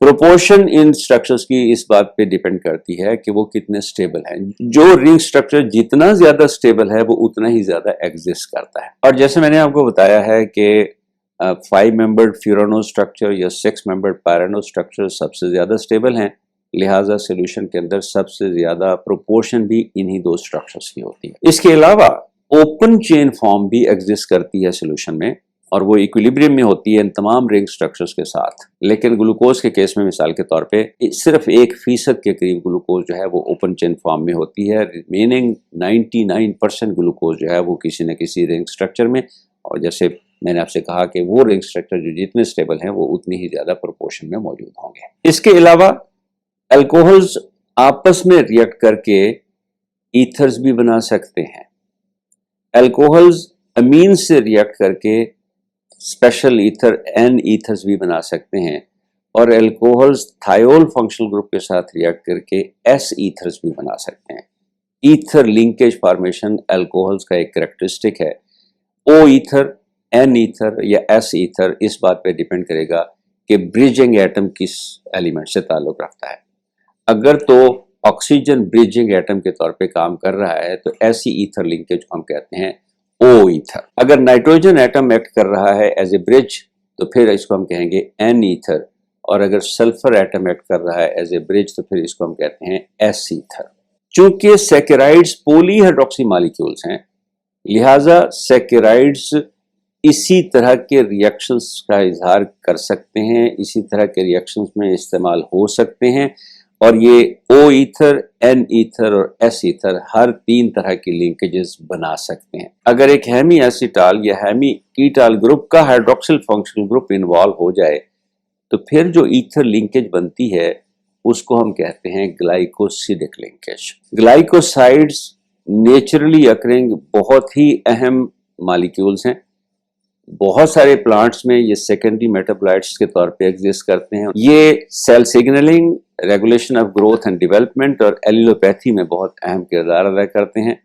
प्रोपोर्शन इन स्ट्रक्चर्स की इस बात पे डिपेंड करती है कि वो कितने स्टेबल हैं। जो रिंग स्ट्रक्चर जितना ज्यादा स्टेबल है वो उतना ही ज्यादा एग्जिस्ट करता है। और जैसे मैंने आपको बताया है कि 5 मेंबर्ड फ्यूरानो स्ट्रक्चर या 6 मेंबर्ड पैरानो स्ट्रक्चर सबसे ज्यादा स्टेबल हैं, लिहाजा सोल्यूशन के अंदर सबसे ज्यादा प्रोपोर्शन भी इन्हीं 2 स्ट्रक्चर्स की होती है। इसके अलावा ओपन चेन फॉर्म भी एग्जिस्ट करती है सोल्यूशन में, और वो इक्विलिब्रियम में होती है इन तमाम रिंग स्ट्रक्चर्स के साथ। लेकिन ग्लूकोज के केस में मिसाल के तौर पे सिर्फ 1% के करीब ग्लूकोज जो है वो ओपन चेन फॉर्म में होती है। रिमेनिंग 99% ग्लूकोज जो है वो किसी न किसी रिंग स्ट्रक्चर में, और जैसे मैंने आपसे कहा कि वो रिंग स्ट्रक्चर जो जितने स्टेबल हैं वो उतनी ही ज्यादा प्रोपोर्शन में मौजूद होंगे। इसके अलावा अल्कोहल्स आपस में रिएक्ट करके ईथर्स भी बना सकते हैं। अल्कोहल्स अमीन से रिएक्ट करके स्पेशल ईथर एन ईथर्स भी बना सकते हैं, और अल्कोहल्स थायोल फंक्शनल ग्रुप के साथ रिएक्ट करके एस ईथर्स भी बना सकते हैं। ईथर लिंकेज फॉर्मेशन अल्कोहल्स का एक करेक्टरिस्टिक है। ओ ईथर, एन ईथर या एस ईथर इस बात पे डिपेंड करेगा कि ब्रिजिंग एटम किस एलिमेंट से ताल्लुक रखता है। अगर तो ऑक्सीजन ब्रिजिंग एटम के तौर पे काम कर रहा है तो ऐसी ईथर लिंकेज को हम कहते हैं ओ ईथर। अगर नाइट्रोजन एटम एक्ट कर रहा है एज ए ब्रिज तो फिर इसको हम कहेंगे एन ईथर, और अगर सल्फर एटम एक्ट कर रहा है एज ए ब्रिज तो फिर इसको हम कहते हैं एस ईथर। चूंकि सैकेराइड्स पॉलीहाइड्रोक्सी मॉलिक्यूल्स हैं, लिहाजा सैकेराइड्स इसी तरह के रिएक्शंस का इजहार कर सकते हैं, इसी तरह के रिएक्शंस में इस्तेमाल हो सकते हैं, और ये ओ ईथर, एन ईथर और एस ईथर हर तीन तरह की लिंकेजेस बना सकते हैं। अगर एक हेमी एसीटाल या हेमी कीटाल ग्रुप का हाइड्रोक्सिल फंक्शनल ग्रुप इन्वॉल्व हो जाए तो फिर जो ईथर लिंकेज बनती है उसको हम कहते हैं glycosidic linkage. Glycosides naturally occurring बहुत ही अहम मॉलिक्यूल्स हैं। बहुत सारे प्लांट्स में ये सेकेंडरी मेटाबोलाइट्स के तौर पे एग्जिस्ट करते हैं। ये cell signalling, regulation of growth and development और एलिलोपैथी में बहुत अहम किरदार अदा करते हैं,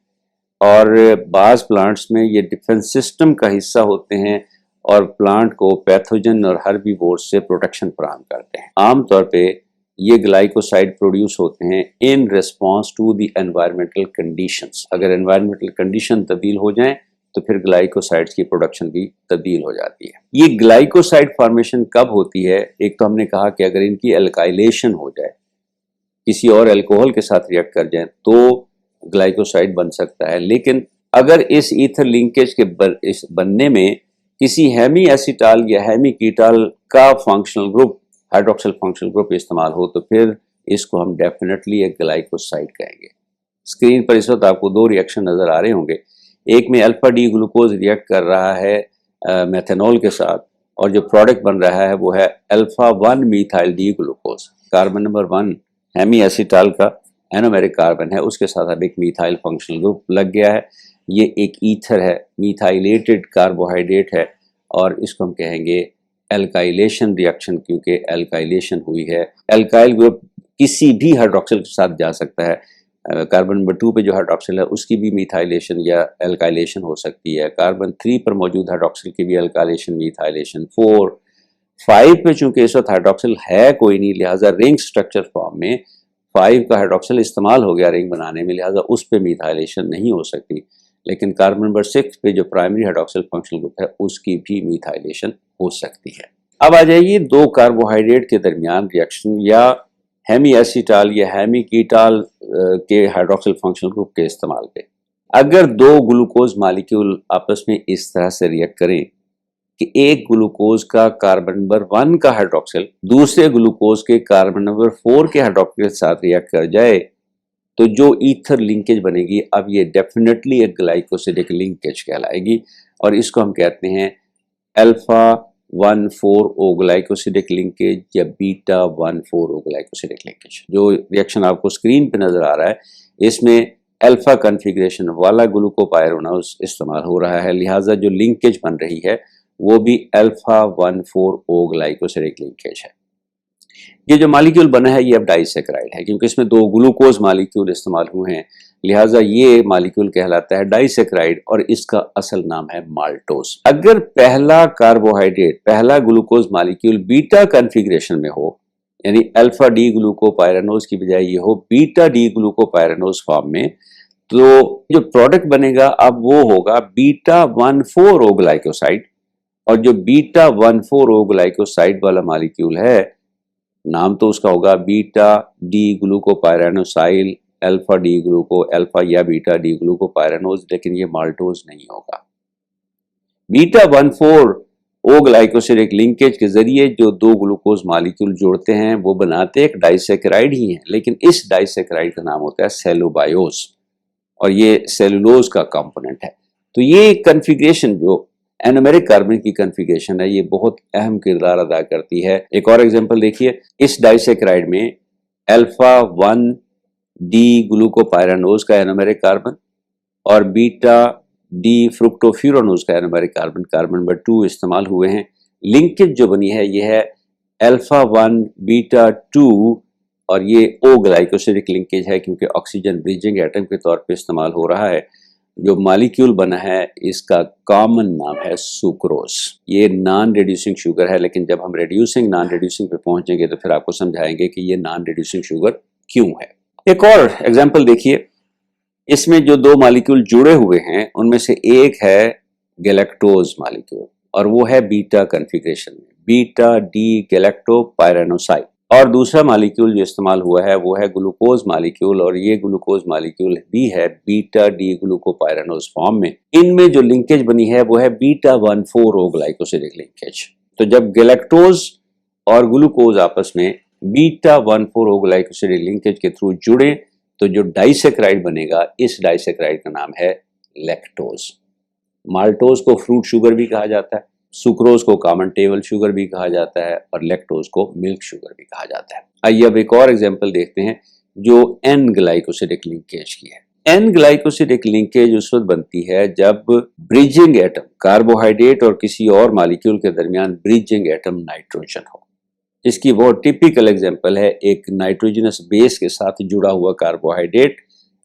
और बाज़ प्लांट्स में ये डिफेंस सिस्टम का हिस्सा होते हैं और प्लांट को पैथोजन और हर्बीवोर्स से प्रोटेक्शन फराहम करते हैं। आमतौर पे ये ग्लाइकोसाइड प्रोड्यूस होते हैं in response to the environmental conditions. अगर एनवायरमेंटल कंडीशन तब्दील हो जाएं तो फिर ग्लाइकोसाइड्स की प्रोडक्शन भी तब्दील हो जाती है। ये ग्लाइकोसाइड फॉर्मेशन कब होती है? एक तो हमने कहा कि अगर इनकी एल्काइलेशन हो जाए, किसी और अल्कोहल के साथ रिएक्ट कर जाए तो ग्लाइकोसाइड बन सकता है। लेकिन अगर इस ईथर लिंकेज के इस बनने में किसी हेमी एसीटाल या हेमी कीटाल का functional group, hydroxyl functional group इस्तेमाल हो तो फिर इसको हम डेफिनेटली एक ग्लाइकोसाइड कहेंगे। स्क्रीन पर इस वक्त आपको दो रिएक्शन नजर आ रहे होंगे। एक में अल्फा डी ग्लूकोज रिएक्ट कर रहा है मेथनॉल के साथ, और जो प्रोडक्ट बन रहा है वो है alpha 1 methyl D glucose. Carbon number 1 hemiacetal का एनोमेरिक कार्बन है, उसके साथ अब एक मीथाइल फंक्शनल ग्रुप लग गया है। ये एक ईथर है, मीथाइलेटेड कार्बोहाइड्रेट है, और इसको हम कहेंगे एल्काइलेशन रिएक्शन, क्योंकि एल्काइलेशन हुई है। एल्काइल ग्रुप किसी भी हाइड्रोक्सिल के साथ जा सकता है। कार्बन नंबर 2 पे जो हाइड्रोक्सिल है उसकी भी मीथाइलेशन या एल्काइलेशन हो सकती है। कार्बन 3 पर मौजूद हाइड्रोक्सिल की भी एल्काइलेशन, मीथाइलेशन। 4, 5 पे चूंकि इस वक्त हाइड्रोक्सिल है कोई नहीं, लिहाजा रिंग स्ट्रक्चर फॉर्म में 5 का हाइड्रोक्सिल इस्तेमाल हो गया रिंग बनाने में, लिहाजा उस पर मीथाइलेशन नहीं हो सकती। लेकिन कार्बन नंबर 6 पे जो प्राइमरी हाइड्रोक्सिल फंक्शनल ग्रुप है उसकी भी मीथाइलेशन हो सकती है। अब आ जाइए दो कार्बोहाइड्रेट के दरमियान रिएक्शन या हेमी एसीटाल या हेमी कीटाल के हाइड्रोक्सिल फंक्शनल ग्रुप के इस्तेमाल पे। अगर दो ग्लूकोज मॉलिक्यूल आपस में इस तरह से रिएक्ट करें कि एक ग्लूकोज का कार्बन नंबर 1 का हाइड्रोक्सिल दूसरे ग्लूकोज के कार्बन नंबर 4 के हाइड्रोक्सिल के साथ रिएक्ट कर जाए तो जो ईथर लिंकेज बनेगी अब ये डेफिनेटली एक ग्लाइकोसिडिक लिंकेज कहलाएगी, और इसको हम कहते हैं अल्फा 1,4-O ग्लाइकोसिडिक लिंकेज या बीटा 1,4-O ग्लाइकोसिडिक लिंकेज। जो रिएक्शन आपको स्क्रीन पे नजर आ रहा है इसमें अल्फा कॉन्फ़िगरेशन वाला ग्लूकोपायरोनोज इस्तेमाल हो रहा है, लिहाजा जो लिंकेज बन रही है वो भी अल्फा 1,4-O ग्लाइकोसिडिक लिंकेज है। ये जो मॉलिक्यूल बना है ये अब डाइसैकेराइड है, क्योंकि इसमें दो ग्लूकोज मॉलिक्यूल इस्तेमाल हुए हैं, लिहाजा ये मॉलिक्यूल कहलाता है डाइसैकेराइड, और इसका असल नाम है माल्टोज। अगर पहला कार्बोहाइड्रेट, पहला ग्लूकोज मॉलिक्यूल बीटा कॉन्फ़िगरेशन में हो, यानी अल्फा डी ग्लूकोपायरानोज की बजाय ये हो बीटा डी ग्लूकोपायरानोज फॉर्म में, तो जो प्रोडक्ट बनेगा अब वो होगा बीटा 1,4-O ग्लाइकोसाइड, और जो बीटा 1,4-O ग्लाइकोसाइड वाला मॉलिक्यूल है नाम तो उसका होगा beta D ग्लूकोपायरानोसाइल alpha D ग्लूको alpha या बीटा डी ग्लूकोपायरानोज, लेकिन ये माल्टोज नहीं होगा। बीटा 1,4-O ग्लाइकोसिडिक लिंकेज के जरिए जो दो ग्लूकोज मॉलिक्यूल जोड़ते हैं वो बनाते एक डाइसैकेराइड ही है, लेकिन इस डाइसैकेराइड का नाम होता है सेलुलोबायोज, और ये सेलुलोज का कंपोनेंट है। तो ये कॉन्फ़िगरेशन जो एनोमेरिक कार्बन की कॉन्फ़िगरेशन है ये बहुत अहम किरदार अदा करती है। एक और एग्जांपल देखिए, इस डाइसैकेराइड में अल्फा 1 डी ग्लूकोपायरानोज का एनोमेरिक कार्बन और बीटा डी फ्रुक्टोफ्यूरानोज का एनोमेरिक कार्बन, कार्बन नंबर 2 इस्तेमाल हुए हैं। लिंकेज जो बनी है ये है अल्फा 1 बीटा 2 और ये ओ ग्लाइकोसिडिक लिंकेज है क्योंकि ऑक्सीजन ब्रिजिंग एटम के तौर पे इस्तेमाल हो रहा है। जो मॉलिक्यूल बना है इसका कॉमन नाम है सुक्रोज। ये नॉन रिड्यूसिंग शुगर है, लेकिन जब हम रिड्यूसिंग नॉन रिड्यूसिंग पे पहुंचेंगे तो फिर आपको समझाएंगे कि ये नॉन रिड्यूसिंग शुगर क्यों है। एक और एग्जाम्पल देखिए, इसमें जो दो मॉलिक्यूल जुड़े हुए हैं उनमें से एक है गैलेक्टोज मॉलिक्यूल और वो है बीटा कॉन्फ़िगरेशन में, बीटा डी गैलेक्टोपाइरानोसाइड। और दूसरा मॉलिक्यूल जो इस्तेमाल हुआ है वो है ग्लूकोज मॉलिक्यूल और ये ग्लूकोज मॉलिक्यूल भी है बीटा डी ग्लूकोपाइरानोज फॉर्म में। इनमें जो लिंकेज बनी है वो है बीटा 1,4-O ग्लाइकोसिडिक लिंकेज। तो जब गैलेक्टोज और ग्लूकोज आपस में बीटा 1,4-O ग्लाइकोसिडिक लिंकेज के थ्रू जुड़े तो जो डाइसेक्राइड बनेगा, इस डाइसेक्राइड का नाम है लैक्टोज। माल्टोज को फ्रूट शुगर भी कहा जाता है, सुक्रोज को कॉमन टेबल शुगर भी कहा जाता है और लैक्टोज को मिल्क शुगर भी कहा जाता है। आइए अब एक और एग्जांपल देखते हैं जो एन ग्लाइकोसिडिक लिंकेज की है। एन ग्लाइकोसिडिक लिंकेज उस वक्त बनती है जब ब्रिजिंग एटम, कार्बोहाइड्रेट और किसी और मॉलिक्यूल के दरमियान ब्रिजिंग एटम नाइट्रोजन हो। इसकी बहुत टिपिकल एग्जांपल है एक नाइट्रोजनस बेस के साथ जुड़ा हुआ कार्बोहाइड्रेट।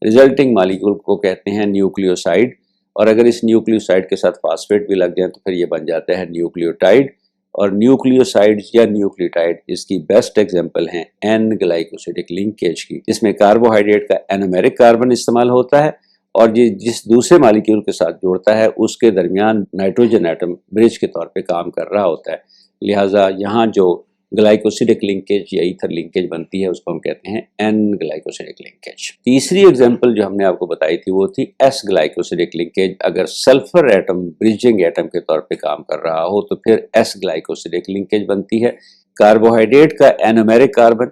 रिजल्टिंग मॉलिक्यूल को कहते हैं न्यूक्लियोसाइड और अगर इस न्यूक्लियोसाइड के साथ फास्फेट भी लग जाए तो फिर ये बन जाता है न्यूक्लियोटाइड। और न्यूक्लियोसाइड्स या न्यूक्लियोटाइड इसकी बेस्ट एग्जांपल हैं एन ग्लाइकोसिडिक लिंकेज की। इसमें कार्बोहाइड्रेट का एनोमेरिक कार्बन इस्तेमाल होता है और जिस दूसरे मॉलिक्यूल के साथ जोड़ता है उसके दरमियान नाइट्रोजन एटम ब्रिज के तौर पे काम कर रहा होता है। लिहाजा यहाँ जो ग्लाइकोसिडिक लिंकेज या ईथर लिंकेज बनती है उसको हम कहते हैं एन ग्लाइकोसिडिक लिंकेज। तीसरी एग्जांपल जो हमने आपको बताई थी वो थी एस ग्लाइकोसिडिक लिंकेज। अगर सल्फर एटम ब्रिजिंग एटम के तौर पे काम कर रहा हो तो फिर एस ग्लाइकोसिडिक लिंकेज बनती है। कार्बोहाइड्रेट का एनोमेरिक कार्बन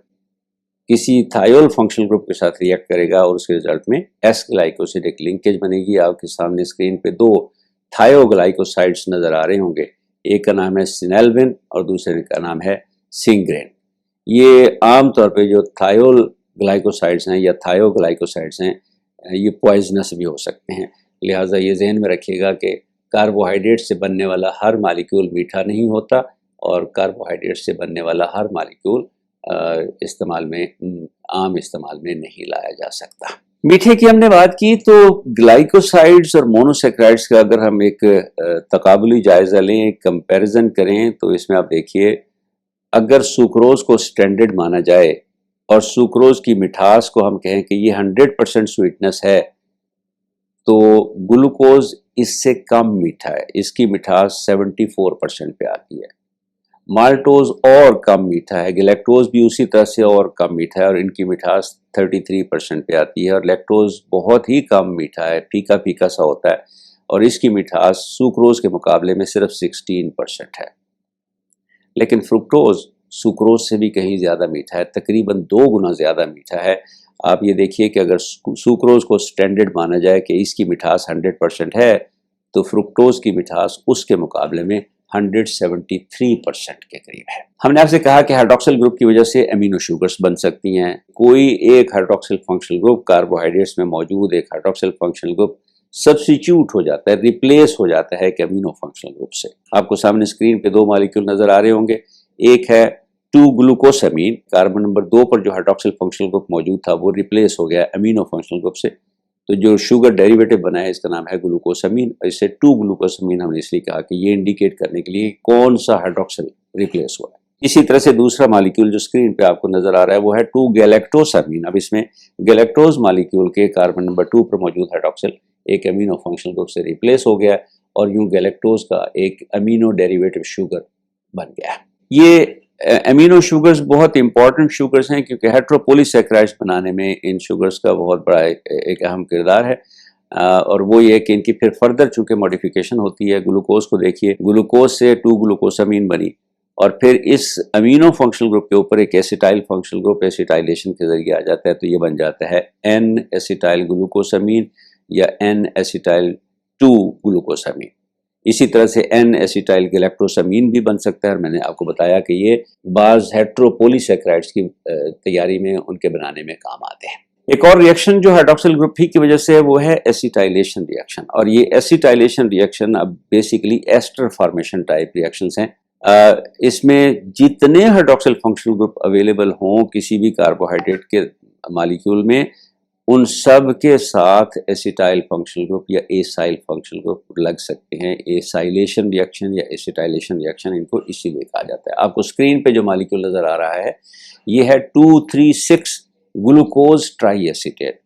किसी थायोल फंक्शनल ग्रुप के साथ रिएक्ट करेगा और उसके रिजल्ट में एस ग्लाइकोसिडिक लिंकेज बनेगी। आपके सामने स्क्रीन पे दो थायोग्लाइकोसाइड्स नजर आ रहे होंगे, एक का नाम है सिनेल्विन और दूसरे का नाम है सिंग्रेन। ये आमतौर पे जो थायोल ग्लाइकोसाइड्स हैं या थायोग्लाइकोसाइड्स हैं ये पॉइजनस भी हो सकते हैं। लिहाजा ये जहन में रखिएगा कि कार्बोहाइड्रेट से बनने वाला हर मॉलिक्यूल मीठा नहीं होता और कार्बोहाइड्रेट से बनने वाला हर मॉलिक्यूल आम इस्तेमाल में नहीं लाया जा सकता। मीठे की हमने बात की तो ग्लाइकोसाइड्स और मोनोसेक्राइड्स का अगर हम एक तकाबुली जायजा लें, एक कंपैरिजन करें तो इसमें आप देखिए, अगर सुक्रोज को स्टैंडर्ड माना जाए और सुक्रोज की मिठास को हम कहें कि ये 100% स्वीटनेस है तो ग्लूकोज इससे कम मीठा है, इसकी मिठास 74% पे आती है। माल्टोज और कम मीठा है, गैलेक्टोज भी उसी तरह से और कम मीठा है और इनकी मिठास 33% पे आती है। और लैक्टोज बहुत ही कम मीठा है, फीका फीका सा होता है और इसकी मिठास सुक्रोज के मुकाबले में सिर्फ 16% है। लेकिन फ्रुक्टोज सुक्रोज से भी कहीं ज़्यादा मीठा है, तकरीबन 2 गुना ज़्यादा मीठा है। आप ये देखिए कि अगर सुक्रोज को स्टैंडर्ड माना जाए कि इसकी मिठास 100% है तो फ्रुक्टोज की मिठास उसके मुकाबले में 173% के करीब है। हमने आपसे कहा कि हाइड्रॉक्सिल ग्रुप की वजह से अमीनो शुगर्स बन सकती हैं। कोई एक हाइड्रॉक्सिल फंक्शनल ग्रुप कार्बोहाइड्रेट्स में मौजूद एक हाइड्रॉक्सिल फंक्शनल ग्रुप सब्स्टिट्यूट हो जाता है, रिप्लेस हो जाता है एक अमीनो फंक्शनल ग्रुप से। आपको सामने स्क्रीन पे 2 मॉलिक्यूल नजर आ रहे होंगे, एक है 2-ग्लूकोसामीन, कार्बन नंबर 2 पर जो हाइड्रॉक्सिल फंक्शनल ग्रुप मौजूद था वो रिप्लेस हो गया अमीनो फंक्शनल ग्रुप से। तो जो शुगर डेरिवेटिव बना है इसका नाम है ग्लूकोसामीन। इसे 2-ग्लूकोसामीन हमने इसलिए कहा कि ये इंडिकेट करने के लिए कौन सा हाइड्रॉक्सिल रिप्लेस हुआ है। इसी तरह से दूसरा मॉलिक्यूल जो स्क्रीन पे आपको नजर आ रहा है वो है 2-गैलेक्टोसामीन। अब इसमें गैलेक्टोज मॉलिक्यूल के कार्बन नंबर 2 पर मौजूद हाइड्रॉक्सिल एक अमीनो फंक्शनल ग्रुप से रिप्लेस हो गया और यूं गैलेक्टोज का एक अमीनो डेरिवेटिव शुगर बन गया। ये अमीनो शुगर्स बहुत इंपॉर्टेंट शुगर्स हैं क्योंकि हेट्रोपोलीसैकेराइड्स बनाने में इन शुगर्स का बहुत बड़ा एक अहम किरदार है। और वो ये कि इनकी फिर फर्दर चूंकि मॉडिफिकेशन होती है। ग्लूकोज को देखिए, ग्लूकोज से 2-ग्लूकोसामीन बनी और फिर इस अमीनो फंक्शनल ग्रुप के ऊपर एक एसिटाइल फंक्शनल ग्रुप एसिटाइलेशन के जरिए आ जाता है तो ये बन जाता है एन एसिटाइल ग्लूकोसामीन या एन एसिटाइल 2-ग्लूकोसामीन। इसी तरह से एन एसिटाइल गैलेक्टोसामीन भी बन सकता है और मैंने आपको बताया कि ये बाज हेट्रोपोलीसैकेराइड्स की तैयारी में उनके बनाने में काम आते हैं। एक और रिएक्शन जो हाइड्रॉक्सिल ग्रुप ही की वजह से है वो है एसिटाइलेशन रिएक्शन। और ये एसिटाइलेशन रिएक्शन अब basically ester formation type reactions हैं इसमें जितने हाइड्रोक्सिल फंक्शनल ग्रुप अवेलेबल हों किसी भी कार्बोहाइड्रेट के मॉलिक्यूल में, उन सब के साथ एसिटाइल फंक्शनल ग्रुप या एसाइल फंक्शनल ग्रुप लग सकते हैं। एसाइलेशन रिएक्शन या एसिटाइलेशन रिएक्शन इनको इसीलिए कहा जाता है। आपको स्क्रीन पे जो मॉलिक्यूल नजर आ रहा है ये है 2,3,6 glucose try acetate.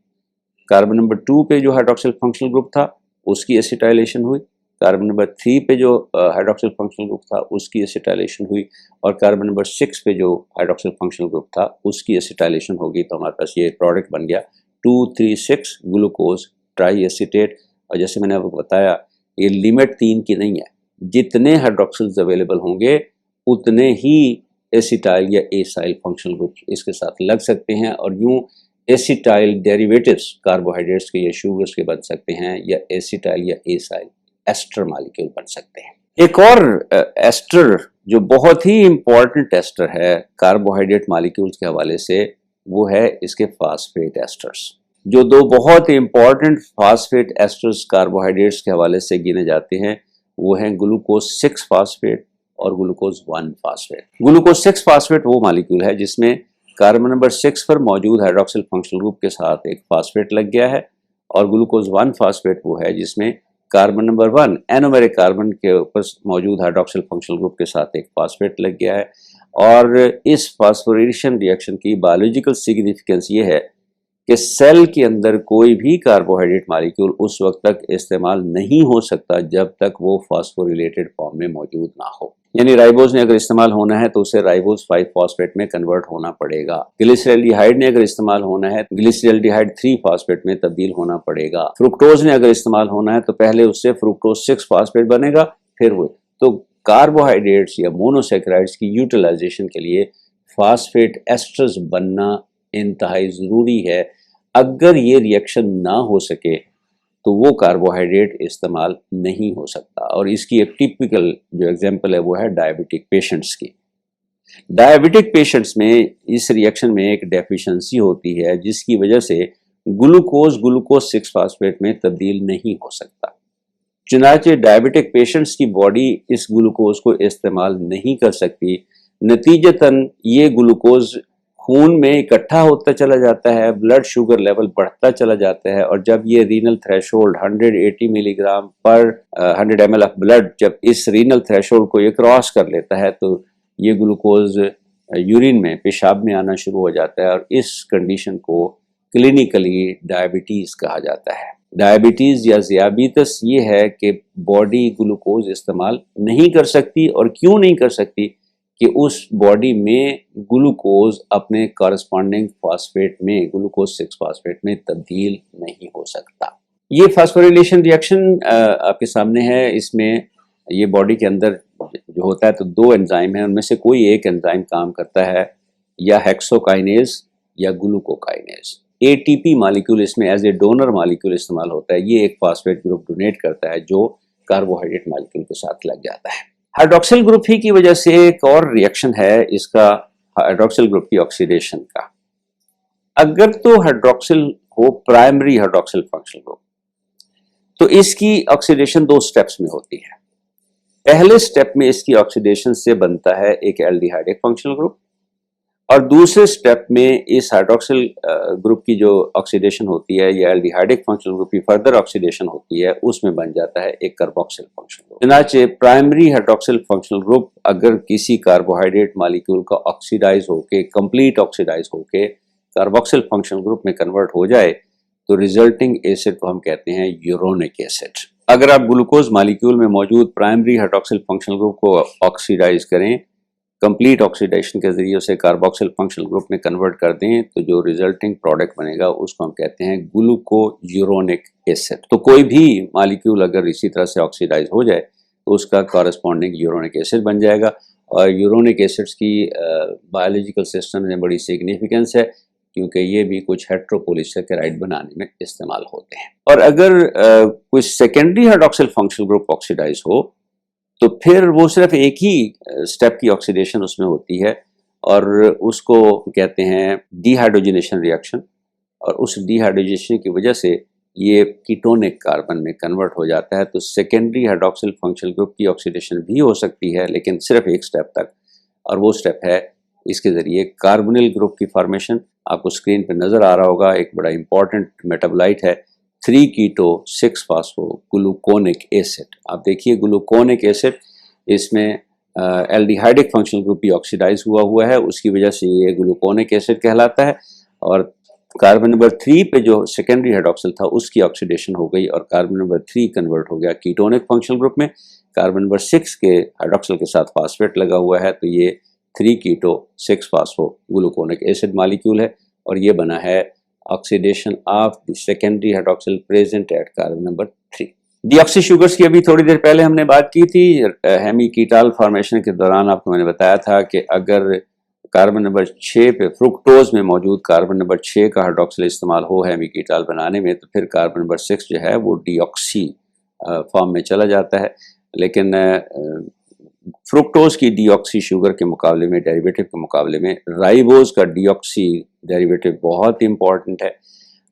Carbon number 2 पे जो हाइड्रोक्सिल फंक्शनल ग्रुप था उसकी एसिटाइलेशन हुई, कार्बन नंबर 3 पे जो हाइड्रोक्सिल फंक्शनल ग्रुप था उसकी एसिटाइलेशन हुई, और कार्बन नंबर 6 पे जो हाइड्रोक्सिल फंक्शनल ग्रुप था उसकी एसिटाइलेशन होगी। तो हमारे पास ये प्रोडक्ट बन गया 2,3,6 ग्लूकोज ट्राई एसीटेट। और जैसे मैंने आपको बताया ये लिमिट 3 की नहीं है, जितने हाइड्रोक्सिल्स अवेलेबल होंगे उतने ही एसिटाइल या एसाइल फंक्शनल ग्रुप इसके साथ लग सकते हैं, और यूं एसिटाइल डेरिवेटिव्स कार्बोहाइड्रेट्स के या शुगर्स के बन सकते हैं, या एसिटाइल या एसाइल एस्टर मॉलिक्यूल बन सकते हैं। एक और एस्टर जो बहुत ही इंपॉर्टेंट एस्टर है कार्बोहाइड्रेट मॉलिक्यूल्स के हवाले से, वो है इसके फास्फेट एस्टर्स। जो दो बहुत इंपॉर्टेंट फास्फेट एस्टर्स कार्बोहाइड्रेट्स के हवाले से गिने जाते हैं वो हैं ग्लूकोज 6 फास्फेट और ग्लूकोज 1 फास्फेट। ग्लूकोज 6 फास्फेट वो मॉलिक्यूल है जिसमें कार्बन नंबर 6 पर मौजूद हाइड्रोक्सिल फंक्शनल ग्रुप के साथ एक फास्फेट लग गया है, और ग्लूकोज 1 फास्फेट वो है जिसमें कार्बन नंबर 1 एनोमेरिक कार्बन के ऊपर मौजूद हाइड्रोक्सिल फंक्शनल ग्रुप के साथ एक फास्फेट लग गया है। और इस फास्फोरिलेशन रिएक्शन की बायोलॉजिकल सिग्निफिकेंस ये है कि सेल के अंदर कोई भी कार्बोहाइड्रेट मॉलिक्यूल उस वक्त तक इस्तेमाल नहीं हो सकता जब तक वो फास्फोरिलेटेड फॉर्म में मौजूद ना हो। यानी राइबोज ने अगर इस्तेमाल होना है तो उसे राइबोज 5 फॉस्फेट में कन्वर्ट होना पड़ेगा। ग्लिसरॉल्डिहाइड ने अगर इस्तेमाल होना है तो ग्लिसरॉल्डिहाइड 3 फॉस्फेट में तब्दील होना पड़ेगा। फ्रुक्टोज ने अगर इस्तेमाल होना है तो पहले उससे फ्रुक्टोज 6 फॉस्फेट बनेगा, फिर वो। तो कार्बोहाइड्रेट्स या मोनोसैकेराइड्स की यूटिलाइजेशन के लिए फास्फेट एस्टर्स बनना इंतहाई ज़रूरी है। अगर ये रिएक्शन ना हो सके तो वो कार्बोहाइड्रेट इस्तेमाल नहीं हो सकता। और इसकी एक टिपिकल जो एग्जांपल है वो है डायबिटिक पेशेंट्स की। डायबिटिक पेशेंट्स में इस रिएक्शन में एक डेफिशिएंसी होती है जिसकी वजह से ग्लूकोज 6 फास्फेट में तब्दील नहीं हो सकता। चुनाचे डायबिटिक पेशेंट्स की बॉडी इस ग्लूकोज को इस्तेमाल नहीं कर सकती, नतीजतन ये ग्लूकोज खून में इकट्ठा होता चला जाता है, ब्लड शुगर लेवल बढ़ता चला जाता है, और जब ये रीनल थ्रेशोल्ड 180 मिलीग्राम पर 100 ml ऑफ ब्लड जब इस रीनल थ्रेशोल्ड को ये क्रॉस कर लेता है तो ये ग्लूकोज यूरिन में पेशाब में आना शुरू हो जाता है, और इस कंडीशन को क्लिनिकली डायबिटीज़ कहा जाता है। डायबिटीज़ या ज़ियाबीतस ये है कि बॉडी ग्लूकोज इस्तेमाल नहीं कर सकती, और क्यों नहीं कर सकती कि उस बॉडी में ग्लूकोज अपने कॉरस्पॉन्डिंग फास्फेट में ग्लूकोज 6 फास्फेट में तब्दील नहीं हो सकता। ये फास्फोरिलेशन रिएक्शन आपके सामने है। इसमें ये बॉडी के अंदर जो होता है तो 2 एंजाइम है, उनमें से कोई एक एंजाइम काम करता है, या हेक्सोकाइनेज या ग्लूकोकाइनेज। एटीपी मॉलिक्यूल इसमें एज ए डोनर मॉलिक्यूल इस्तेमाल होता है। ये एक फास्फेट ग्रुप डोनेट करता है जो कार्बोहाइड्रेट मॉलिक्यूल के साथ लग जाता है। हाइड्रोक्सिल ग्रुप ही की वजह से एक और रिएक्शन है इसका, हाइड्रोक्सिल ग्रुप की ऑक्सीडेशन का। अगर तो हाइड्रोक्सिल हो प्राइमरी हाइड्रोक्सिल फंक्शनल ग्रुप तो इसकी ऑक्सीडेशन 2 स्टेप्स में होती है। पहले स्टेप में इसकी ऑक्सीडेशन से बनता है एक एल्डिहाइड फंक्शनल ग्रुप, और दूसरे स्टेप में इस हाइड्रोक्सिल ग्रुप की जो ऑक्सीडेशन होती है या एल्डिहाइडिक फंक्शनल ग्रुप की फर्दर ऑक्सीडेशन होती है उसमें बन जाता है एक कार्बोक्सिल फंक्शनल ग्रुप। चुनांचे प्राइमरी हाइड्रोक्सिल फंक्शनल ग्रुप अगर किसी कार्बोहाइड्रेट मॉलिक्यूल का ऑक्सीडाइज होके कंप्लीट ऑक्सीडाइज होके कार्बोक्सिल फंक्शनल ग्रुप में कन्वर्ट हो जाए तो रिजल्टिंग एसिड को हम कहते हैं यूरोनिक एसिड। अगर आप ग्लूकोज मॉलिक्यूल में मौजूद प्राइमरी हाइड्रोक्सिल फंक्शनल ग्रुप को ऑक्सीडाइज करें, कंप्लीट ऑक्सीडेशन के जरिए उसे कार्बोक्सिल फंक्शनल ग्रुप में कन्वर्ट कर दें तो जो रिजल्टिंग प्रोडक्ट बनेगा उसको हम कहते हैं ग्लूकोयूरोनिक एसिड। तो कोई भी मॉलिक्यूल अगर इसी तरह से ऑक्सीडाइज हो जाए तो उसका कॉरस्पॉन्डिंग यूरोनिक एसिड बन जाएगा। और यूरोनिक एसिड्स की बायोलॉजिकल सिस्टम में बड़ी सिग्निफिकेंस है क्योंकि ये भी कुछ हेट्रोपोलीसैकेराइड बनाने में इस्तेमाल होते हैं। और अगर कोई secondary hydroxyl functional group oxidise हो तो फिर वो सिर्फ एक ही स्टेप की ऑक्सीडेशन उसमें होती है और उसको कहते हैं डिहाइड्रोजनेशन रिएक्शन। और उस डिहाइड्रोजनेशन की वजह से ये कीटोनिक कार्बन में कन्वर्ट हो जाता है। तो सेकेंडरी हाइड्रॉक्सिल फंक्शनल ग्रुप की ऑक्सीडेशन भी हो सकती है, लेकिन सिर्फ एक स्टेप तक, और वो स्टेप है इसके ज़रिए कार्बोनिल ग्रुप की फॉर्मेशन। आपको स्क्रीन पर नज़र आ रहा होगा, एक बड़ा इंपॉर्टेंट मेटाबोलाइट है 3 कीटो 6 फास्फो ग्लूकोनिक एसिड। आप देखिए ग्लूकोनिक एसिड, इसमें एल्डिहाइडिक फंक्शनल ग्रुप भी ऑक्सीडाइज हुआ है, उसकी वजह से ये ग्लूकोनिक एसिड कहलाता है। और कार्बन नंबर 3 पे जो सेकेंडरी हाइड्रॉक्सिल था उसकी ऑक्सीडेशन हो गई और कार्बन नंबर 3 कन्वर्ट हो गया कीटोनिक फंक्शनल ग्रुप में। कार्बन नंबर 6 के हाइड्रॉक्सिल के साथ फास्फेट लगा हुआ है, तो ये 3 कीटो 6 फास्फो ग्लूकोनिक एसिड मॉलिक्यूल है, और ये बना है oxidation of the secondary hydroxyl present at carbon number 3। Deoxy sugars की अभी थोड़ी देर पहले हमने बात की थी। हेमीकीटाल फॉर्मेशन के दौरान आपको मैंने बताया था कि अगर कार्बन नंबर 6 पे फ्रुक्टोज में मौजूद कार्बन नंबर 6 का हाइड्रॉक्सिल इस्तेमाल हो हेमीकीटाल बनाने में, तो फिर कार्बन नंबर 6 जो है वो डीऑक्सी फॉर्म में चला जाता है। लेकिन फ्रुक्टोज की डीऑक्सी शुगर के मुकाबले में, डेरिवेटिव के मुकाबले में, राइबोज का डीऑक्सी डेरिवेटिव बहुत इंपॉर्टेंट है।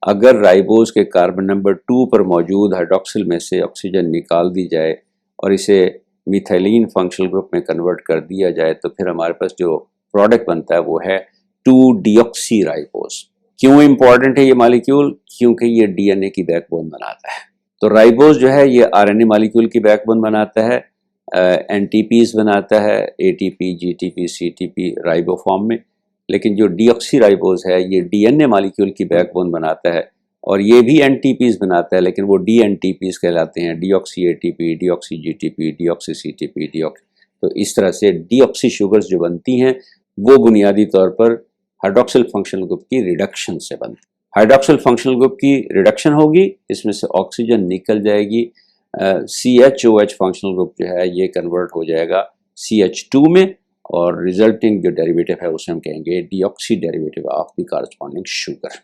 अगर राइबोज के कार्बन नंबर 2 पर मौजूद हाइड्रॉक्सिल में से ऑक्सीजन निकाल दी जाए और इसे मिथाइलिन फंक्शनल ग्रुप में कन्वर्ट कर दिया जाए, तो फिर हमारे पास जो प्रोडक्ट बनता है वो है 2-डीऑक्सी राइबोज। क्यों इंपॉर्टेंट है ये मॉलिक्यूल? क्योंकि ये डीएनए की बैकबोन बनाता है। तो राइबोज जो है ये आरएनए मॉलिक्यूल की बैकबोन बनाता है, एनटीपीज बनाता है, एटीपी, जीटीपी, सीटीपी राइबोफॉर्म में। लेकिन जो डीऑक्सी राइबोज है ये डीएनए मॉलिक्यूल की बैकबोन बनाता है, और ये भी एनटीपीज बनाता है, लेकिन वो डीएनटीपीज कहलाते हैं, deoxy ATP, deoxy GTP, deoxy CTP, deoxy. तो इस तरह से डीऑक्सी शुगर्स जो बनती हैं वो बुनियादी तौर पर हाइड्रॉक्सिल फंक्शनल ग्रुप की रिडक्शन से बनती है। हाइड्रॉक्सिल फंक्शनल ग्रुप की रिडक्शन होगी, इसमें से ऑक्सीजन निकल जाएगी, CHOH फंक्शनल ग्रुप जो है ये कन्वर्ट हो जाएगा CH2 में, और रिजल्टिंग जो डेरिवेटिव है उसे हम कहेंगे deoxy derivative of the corresponding sugar.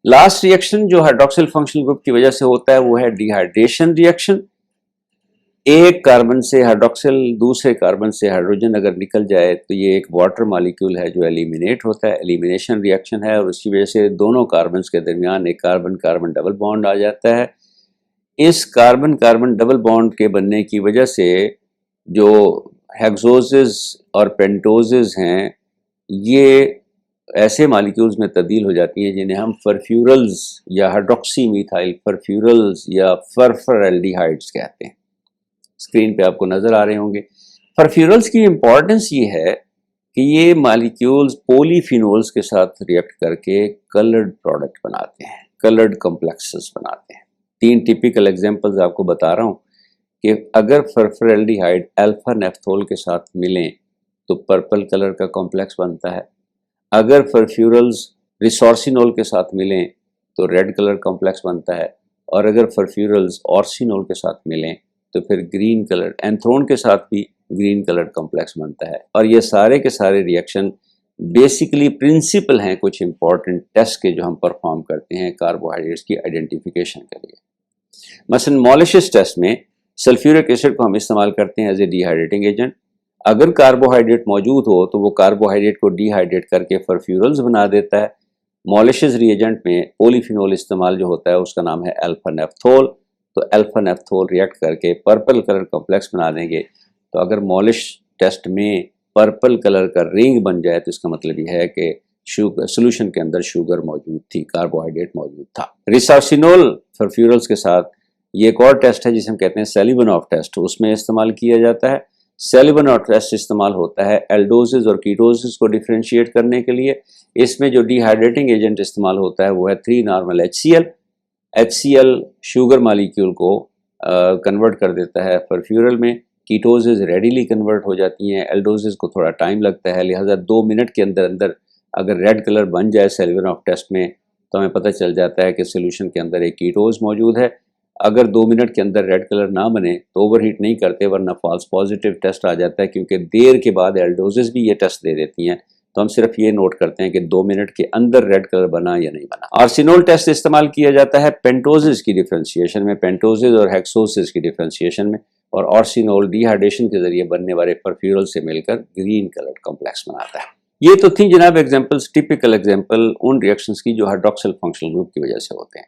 Last reaction जो हाइड्रॉक्सिल फंक्शनल ग्रुप की वजह से होता है वो है डिहाइड्रेशन रिएक्शन। एक कार्बन से हाइड्रॉक्सिल, दूसरे कार्बन से हाइड्रोजन अगर निकल जाए तो ये एक वाटर मॉलिक्यूल है जो एलिमिनेट होता है, एलिमिनेशन रिएक्शन है, और उसकी वजह से दोनों कार्बन के दरमियान एक कार्बन कार्बन डबल बॉन्ड आ जाता है। इस कार्बन कार्बन डबल बॉन्ड के बनने की वजह से जो हेक्सोजेस और पेंटोजेस हैं ये ऐसे मॉलिक्यूल्स में तब्दील हो जाती हैं जिन्हें हम फरफ्यूरल्स या हाइड्रोक्सी मिथाइल फरफ्यूरल्स या फरफरएल्डिहाइड्स कहते हैं। स्क्रीन पे आपको नज़र आ रहे होंगे। फरफ्यूरल्स की इम्पॉर्टेंस ये है कि ये मॉलिक्यूल्स पॉलीफिनोल्स के साथ रिएक्ट करके कलर्ड प्रोडक्ट बनाते हैं, कलर्ड कॉम्प्लेक्सेस बनाते हैं। 3 टिपिकल एग्जांपल्स आपको बता रहा हूँ कि अगर फरफरएल्डिहाइड अल्फा नेफ्थोल के साथ मिलें तो पर्पल कलर का कॉम्प्लेक्स बनता है। अगर फरफ्यूरल्स रिसोर्सिनोल के साथ मिलें तो रेड कलर कॉम्प्लेक्स बनता है, और अगर फरफ्यूरल्स ऑर्सिनोल के साथ मिलें तो फिर ग्रीन कलर, एंथ्रोन के साथ भी ग्रीन कलर कॉम्प्लेक्स बनता है। और ये सारे के सारे रिएक्शन बेसिकली प्रिंसिपल हैं कुछ इंपॉर्टेंट टेस्ट के जो हम परफॉर्म करते हैं कार्बोहाइड्रेट्स की आइडेंटिफिकेशन के लिए। मसलन मॉलिशियस टेस्ट में सल्फ्यूरिक एसिड को हम इस्तेमाल करते हैं एज ए डिहाइड्रेटिंग एजेंट। अगर कार्बोहाइड्रेट मौजूद हो तो वो कार्बोहाइड्रेट को डिहाइड्रेट करके फरफ्यूरल्स बना देता है। मॉलिशियस रिएजेंट में पॉलीफिनोल इस्तेमाल जो होता है उसका नाम है अल्फा नेफ्थोल। तो अल्फा नेफ्थोल रिएक्ट करके पर्पल कलर कॉम्प्लेक्स बना देंगे। तो अगर मॉलिश टेस्ट में पर्पल कलर का रिंग बन जाए तो इसका मतलब यह है कि शुगर सोल्यूशन के अंदर शुगर मौजूद थी, कार्बोहाइड्रेट मौजूद था। रिसोर्सिनोल फरफ्यूरल्स के साथ ये एक और टेस्ट है जिसे हम कहते हैं सेलिवनॉफ टेस्ट, उसमें इस्तेमाल किया जाता है। सेलिवनॉफ टेस्ट इस्तेमाल होता है एल्डोसिस और कीटोसिस को डिफ्रेंशिएट करने के लिए। इसमें जो डिहाइड्रेटिंग एजेंट इस्तेमाल होता है वो है 3 normal HCl। HCl sugar molecule को कन्वर्ट कर देता है फरफ्यूरल में। कीटोसिस रेडिली कन्वर्ट हो जाती हैं, एल्डोसिस को थोड़ा टाइम लगता है, लिहाजा 2 मिनट के अंदर अंदर अगर रेड कलर बन जाए सेलिवनॉफ टेस्ट में तो हमें पता चल जाता है कि सोल्यूशन के अंदर एक कीटोज मौजूद है। अगर 2 मिनट के अंदर रेड कलर ना बने तो ओवरहीट नहीं करते, वरना फॉल्स पॉजिटिव टेस्ट आ जाता है, क्योंकि देर के बाद एल्डोसिस भी ये टेस्ट दे देती हैं। तो हम सिर्फ ये नोट करते हैं कि 2 मिनट के अंदर रेड कलर बना या नहीं बना। आर्सिनोल टेस्ट इस्तेमाल किया जाता है पेंटोसिस की डिफ्रेंशिएशन में, पेंटोसिस और हेक्सोसिस की डिफ्रेंशिएशन में, और आर्सिनोल डिहाइड्रेशन के जरिए बनने वाले फरफ्यूरल से मिलकर ग्रीन कलर कॉम्प्लेक्स बनाता है। ये तो थी जनाब एग्जांपल्स, टिपिकल एग्जांपल उन रिएक्शंस की जो हाइड्रॉक्सिल फंक्शनल ग्रुप की वजह से होते हैं।